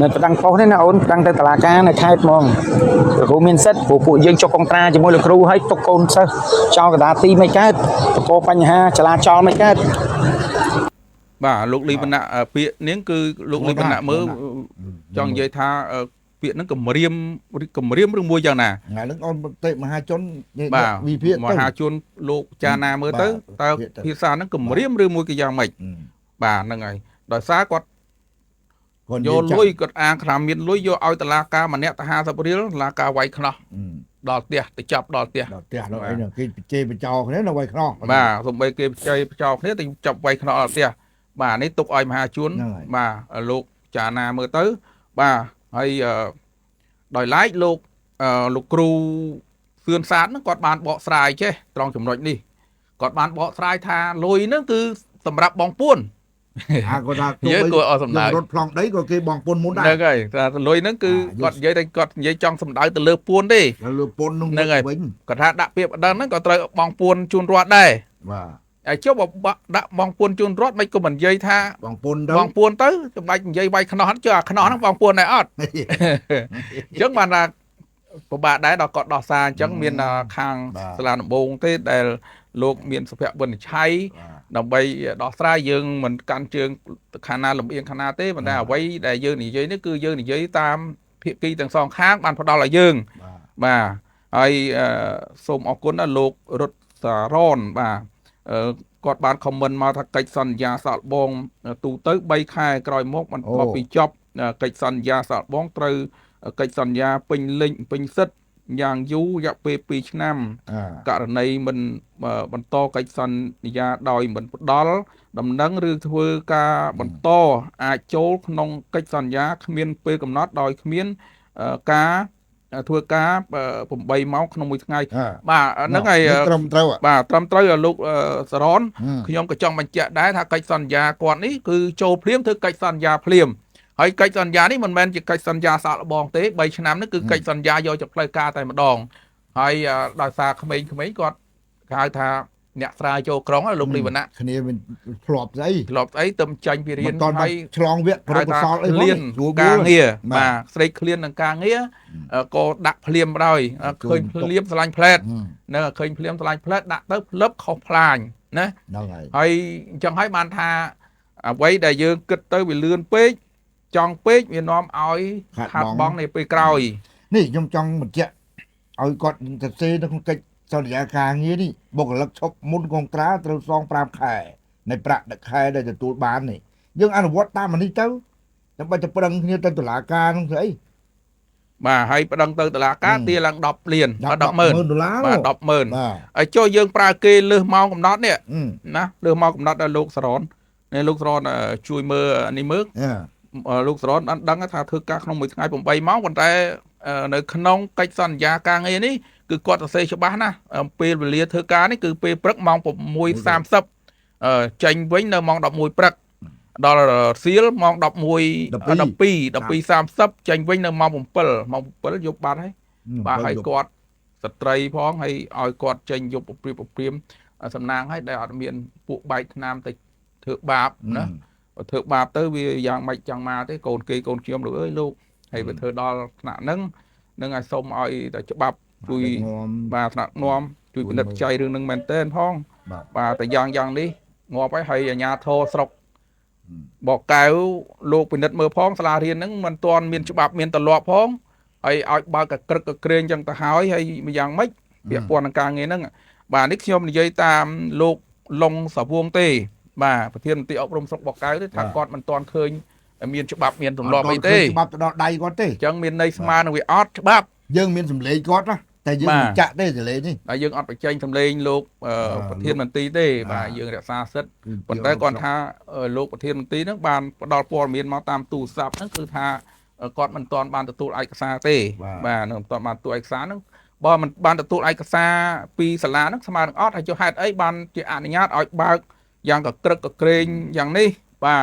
S1: នៅប្តឹងប៉ុស្តិ៍នេះណាអូនប្តឹងទៅតុលាការនៅខេត្តហ្មងលោកគ្រូមានសិទ្ធិព្រោះពួកយើងចុះកងត្រាជាមួយលោកគ្រូហើយទុកកូនសិស្សចោលកណ្ដាលទីមិនកើតបង្កបញ្ហាចលាចលមិនកើត
S5: បាទលោកលីវណ្ណៈពាក្យនេះគឺលោកលីវណ្ណៈមើលចង់និយាយថាពាក្យហ្នឹងគម្រាមឬមួយយ៉ាងណា
S2: ថ្ងៃហ្នឹងអូនមតិមហាជន
S5: វិភាគមហាជនលោកចាណាមើលទៅតើភាសាហ្នឹងគម្រាមឬមួយក៏យ៉ាងម៉េចបាទហ្នឹងហើយដោយសារគាត់យកលុយគាត់អាងថាមានលុយយកឲ្យតឡាការម្នាក់ទៅ50រៀលតឡាការវាយខ្នោះដល់ផ្ទះទៅចាប់ដល់ផ្ទះ
S2: ដល់ផ្ទះដល់អីគេជេរបចោគ្នានៅវាយខ្នោះ
S5: បាទសូម្បីគេជេរបចោគ្នាទៅចាប់វាយខ្នោះដល់ផ្ទះបាទនេះទុកឲ្យមហាជនបាទលោកចាណាមើលទៅបាទហើយដោយឡែកលោកគ្រូសឿនសាទហ្នឹងគាត់បានបកស្រាយចេះត្រង់ចំណុចនេះគាត់បានបកស្រាយថាលុយហ្នឹងគឺសម្រាប់បងពួន
S2: គាត់ថា
S5: និយាយគាត់អត់សម្ដៅ
S2: រត់ប្លង់ដីក៏គេបងពុនមុនដែរ
S5: ហ្នឹងហើយថាលុយហ្នឹងគឺគាត់និយាយតែគាត់និយាយចង់សម្ដៅទៅលើពួនទេ
S2: លើពួន
S5: ហ្នឹងហើយគាត់ថាដាក់ពាក្យបណ្ដឹងហ្នឹងក៏ត្រូវបងពួនជូនរត់ដែរ
S2: បាទ
S5: ហើយចុះដាក់បងពួនជូនរត់មិនក៏មិននិយាយថា
S2: បងពួន
S5: ទៅសម្ដេចនិយាយវាយខ្នោះចុះអាខ្នោះហ្នឹងបងពួនដែរអត់អញ្ចឹងបានថាពិបាកដែរដល់គាត់ដោះសារអញ្ចឹងមានខាងសាលាដំបងទេដែលលោកមានសុភវិនិច្ឆ័យដើម្បីដោះស្រាយយើងមិនកាន់ជើងខាងណាលំអៀងខាងណាទេប៉ុន្តែអ្វីដែលយើងនិយាយនេះគឺយើងនិយាយតាមភាគីទាំងសងខាងបានផ្ដល់ឲ្យយើងបាទហើយសូមអរគុណដល់លោករត់សារ៉នបាទគាត់បានខមមិនមកថាកិច្ចសន្យាសាកល្បងទូទៅ3ខែក្រោយមកបន្ទាប់ពីចប់កិច្ចសន្យាសាកល្បងត្រូវកិច្ចសន្យាពេញលេញពេញសិទ្ធយ៉ាងយូររយៈពេល2ឆ្នាំករណីមិនបន្តកិច្ចសន្យាដោយមិនផ្ដល់ដំណឹងឬធ្វើការបន្តអាចចូលក្នុងកិច្ចសន្យាគ្មានពេលកំណត់ដោយគ្មានការធ្វើការ8ម៉ោងក្នុងមួយថ្ងៃបាទហ្នឹងហើយ
S2: ត្រឹមត្រូវ
S5: បាទត្រឹមត្រូវលោកសារ៉នខ្ញុំក៏ចង់បញ្ជាក់ដែរថាកិច្ចសន្យាគាត់នេះគឺចូលភ្លាមធ្វើកិច្ចសន្យាភ្លាមហើយកិច្ចសន្យានេះមិនមែនជាកិច្ចសន្យាសាកល្បងទេ3ឆ្នាំនេះគឺកិច្ចសន្យាយកจากផ្លូវការតែម្ដងហើយដោយសារក្មេងៗគាត់ហៅថាអ្នកស្រាវចូលក្រុងលោកលីវណ្ណៈ
S2: គ្នាមានធ្លាប់ស្អី
S5: ទៅចាញ់ពីរៀន
S2: ហើយឆ្លងវគ្គប្រវត្តិសាស្ត្រអី
S5: ឃ្លានការងារបាទស្រីឃ្លាននឹងការងារក៏ដាក់ភ្លាមដោយឃើញភ្លាមឆ្លាញ់ផ្លែតនៅឃើញភ្លាមឆ្លាញ់ផ្លែតដាក់ទៅផ្លឹបខុសផ្លាញណា
S2: ហ្នឹង
S5: ហើយអញ្ចឹងហើយបានថាអ្វីដែលយើងគិតទៅវាលឿនពេកចង់ពេកវានាំឲ្យខាត់បងនៅពេលក្រោយ
S2: នេះខ្ញុំចង់បញ្ជាក់ឲ្យគាត់ទៅសេនៅក្នុងកិច្ចសន្យាការងារនេះបុគ្គលិកឈប់មុនកងត្រាត្រូវសង5ខែនៃប្រាក់ដឹកខែដែលទទួលបាននេះយើងអនុវត្តតាមនេះទៅដើម្បីទៅប្រឹងគ្នាទៅតុលាការនោះស្អី
S5: បាទហើយប្តឹងទៅតុលាការទារឡើង10លាន100000
S2: $10,000
S5: បាទ
S2: នោះ
S5: 100000
S2: បាទ
S5: ហើយចុះយើងប្រើគេលើសម៉ោងកំណត់នេះ
S2: អឺ
S5: ណាលើសម៉ោងកំណត់ដល់លោកសរននេះលោកសរនជួយមើលនេះមើល
S2: អឺ
S5: លោកសរនបានដឹងថាធ្វើការក្នុងមួយថ្ងៃ8ម៉ោងប៉ុន្តែនៅក្នុងកិច្ចសន្យាការងារនេះគឺគាត់សរសេរច្បាស់ណាស់ពេលវេលាធ្វើការនេះគឺពេលព្រឹកម៉ោង6:30ចេញវិញនៅម៉ោង11ព្រឹកដល់សៀលម៉ោង12:30ចេញវិញនៅម៉ោង7ម៉ោង7យប់បាត់ហើយបាទហើយគាត់ស្ត្រីផងហើយឲ្យគាត់ចេញយប់ព្រៀបសំណាងឲ្យដែលអត់មានពួកបែកថ្នាំទៅធ្វើបាបណាធ្វើបាបទៅវាយ៉ាងម៉េចចង់មកទេកូនគេកូនខ្ញុំលោកអើយលោកហើយវាធ្វើដល់ថ្នាក់ហ្នឹងនឹងឲ្យសុំឲ្យតែច្បាប់ជួយបាទថ្នាក់នាំជួយពិនិត្យបច្ច័យរឿងហ្នឹងមែនទែនផងបាទតែយ៉ាងនេះងាប់ហើយអាជ្ញាធរស្រុកបកកៅលោកពិនិត្យមើលផងសាលារៀនហ្នឹងមិនទាន់មានច្បាប់មានទម្លាប់ផងហើយឲ្យបើកក្រឹកក្រែងចឹងទៅហើយយ៉ាងម៉េចពាក់ព័ន្ធនឹងការងារហ្នឹងបាទនេះខ្ញុំនិយាយតាមលោកលងសាវងទេបាទប្រធានមន្ត្រីអប់រំស្រុកបកកៅទេថាគាត់មិនទាន់ឃើញមានច្បាប់មានទម្លាប់អីទេ
S2: ច្បាប់ទៅដល់ដៃគាត់ទេ
S5: អញ្ចឹងមានន័យស្មើនឹងវាអត់ច្បាប់
S2: យើងមានសម្លេងគាត់ណាតែយើងមិនចាក់ទេសម្លេងនេះ
S5: តែយើងអត់បញ្ចេញសម្លេងលោកប្រធានមន្ត្រីទេបាទយើងរក្សាសិទ្ធិប៉ុន្តែគាត់ថាលោកប្រធានមន្ត្រីហ្នឹងបានផ្ដល់ព័ត៌មានមកតាមទូរស័ព្ទហ្នឹងគឺថាគាត់មិនទាន់បានទទួលឯកសារទេបាទមិនទាន់បានទទួលឯកសារហ្នឹងបើមិនបានទទួលឯកសារពីសាលាហ្នឹងស្មើនឹងអត់ហើយចុះហេតុអីបានជាអនុញ្ញាតឲ្យបើកយ៉ាងកក្រឹកកក្រែងយ៉ាងនេះបាទ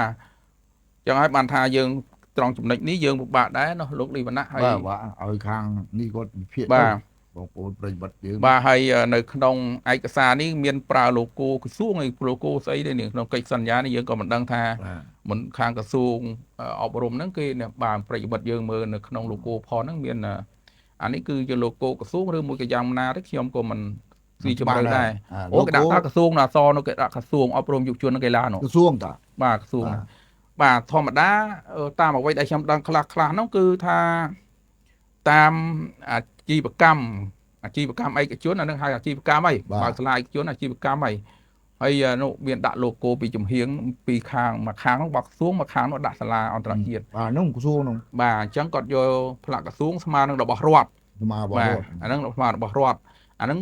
S5: ចឹងហើយបានថាយើងត្រង់ចំណុចនេះយើងពិបាកដែរនោះលោកលីវណ្ណៈហើយ
S2: បាទឲ្យខាងនេះគាត់វិភាគ
S5: បាទ
S2: បងប្អូនប្រិយមិត្តយើង
S5: បាទហើយនៅក្នុងឯកសារនេះមានប្រើឡូហ្គោក្រសួងហើយឡូហ្គោស្អីទេនេះក្នុងកិច្ចសន្យានេះយើងក៏មិនដឹងថាមិនខាងក្រសួងអប់រំហ្នឹងគេបាទប្រិយមិត្តយើងមើលនៅក្នុងឡូហ្គោផនហ្នឹងមានអានេះគឺជាឡូហ្គោក្រសួងឬមួយក៏យ៉ាងណាទេខ្ញុំក៏មិនស៊ីជម្រៅដែរអូគេដាក់ថាក្រសួងអសរនោះគេដាក់ក្រសួងអប់រំយុវជននិងកីឡានោះ
S2: ក្រសួងតា
S5: បាទក្រសួងបាទធម្មតាតាមអ្វីដែលខ្ញុំដឹងខ្លះហ្នឹងគឺថាតាមអាជីវកម្មឯកជនអានឹងហៅអាជីវកម្មអីបើកសាលាឯកជនអាជីវកម្មអីហើយនោះមានដាក់ឡូហ្គោពីចំហៀងពីខាងមួយខាងនោះបោះក្រសួងមួយខាងនោះដាក់សាលាអន្តរជាតិ
S2: បាទនោះក្រសួងនោះ
S5: បាទអញ្ចឹងគាត់យកផ្លាកក្រសួងស្មើនឹងរបស់រដ្ឋបាទអានឹងស្មើរបស់រដ្ឋអានឹង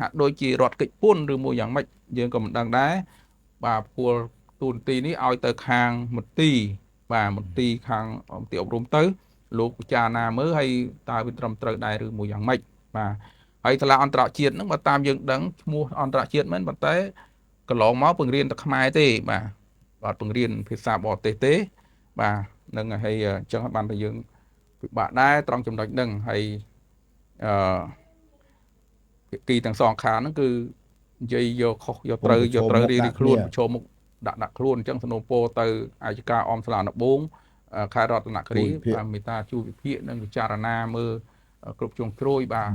S5: ហាក់ដូចជារដ្ឋកិច្ចពន្ធឬមួយយ៉ាងម៉េចយើងក៏មិនដឹងដែរបាទពលទូនទីនេះឲ្យទៅខាងមន្ទីរបាទមន្ទីរខាងមន្ទីរអប់រំទៅលោកពិចារណាមើលហើយតើវាត្រឹមត្រូវដែរឬមួយយ៉ាងម៉េចបាទហើយសាលាអន្តរជាតិហ្នឹងបើតាមយើងដឹងឈ្មោះអន្តរជាតិមែនប៉ុន្តែកន្លងមកពង្រៀនតែខ្មែរទេបាទអត់ពង្រៀនភាសាបរទេសទេបាទនឹងហើយអញ្ចឹងបានតែយើងពិបាកដែរត្រង់ចំណុចហ្នឹងហើយភាគីទាំងសងខាងហ្នឹងគឺនិយាយយកខុសយកត្រូវរៀងខ្លួនប្រឈមមុខដាក់ខ្លួនអញ្ចឹងសំណូមពរទៅអាយកាអមសាលាដំបងខេត្តរតនគិរីបាទមេត្តាជួយវិភាគនិងពិចារណាមើលគ្រប់ជ្រុងជ្រោយបាទ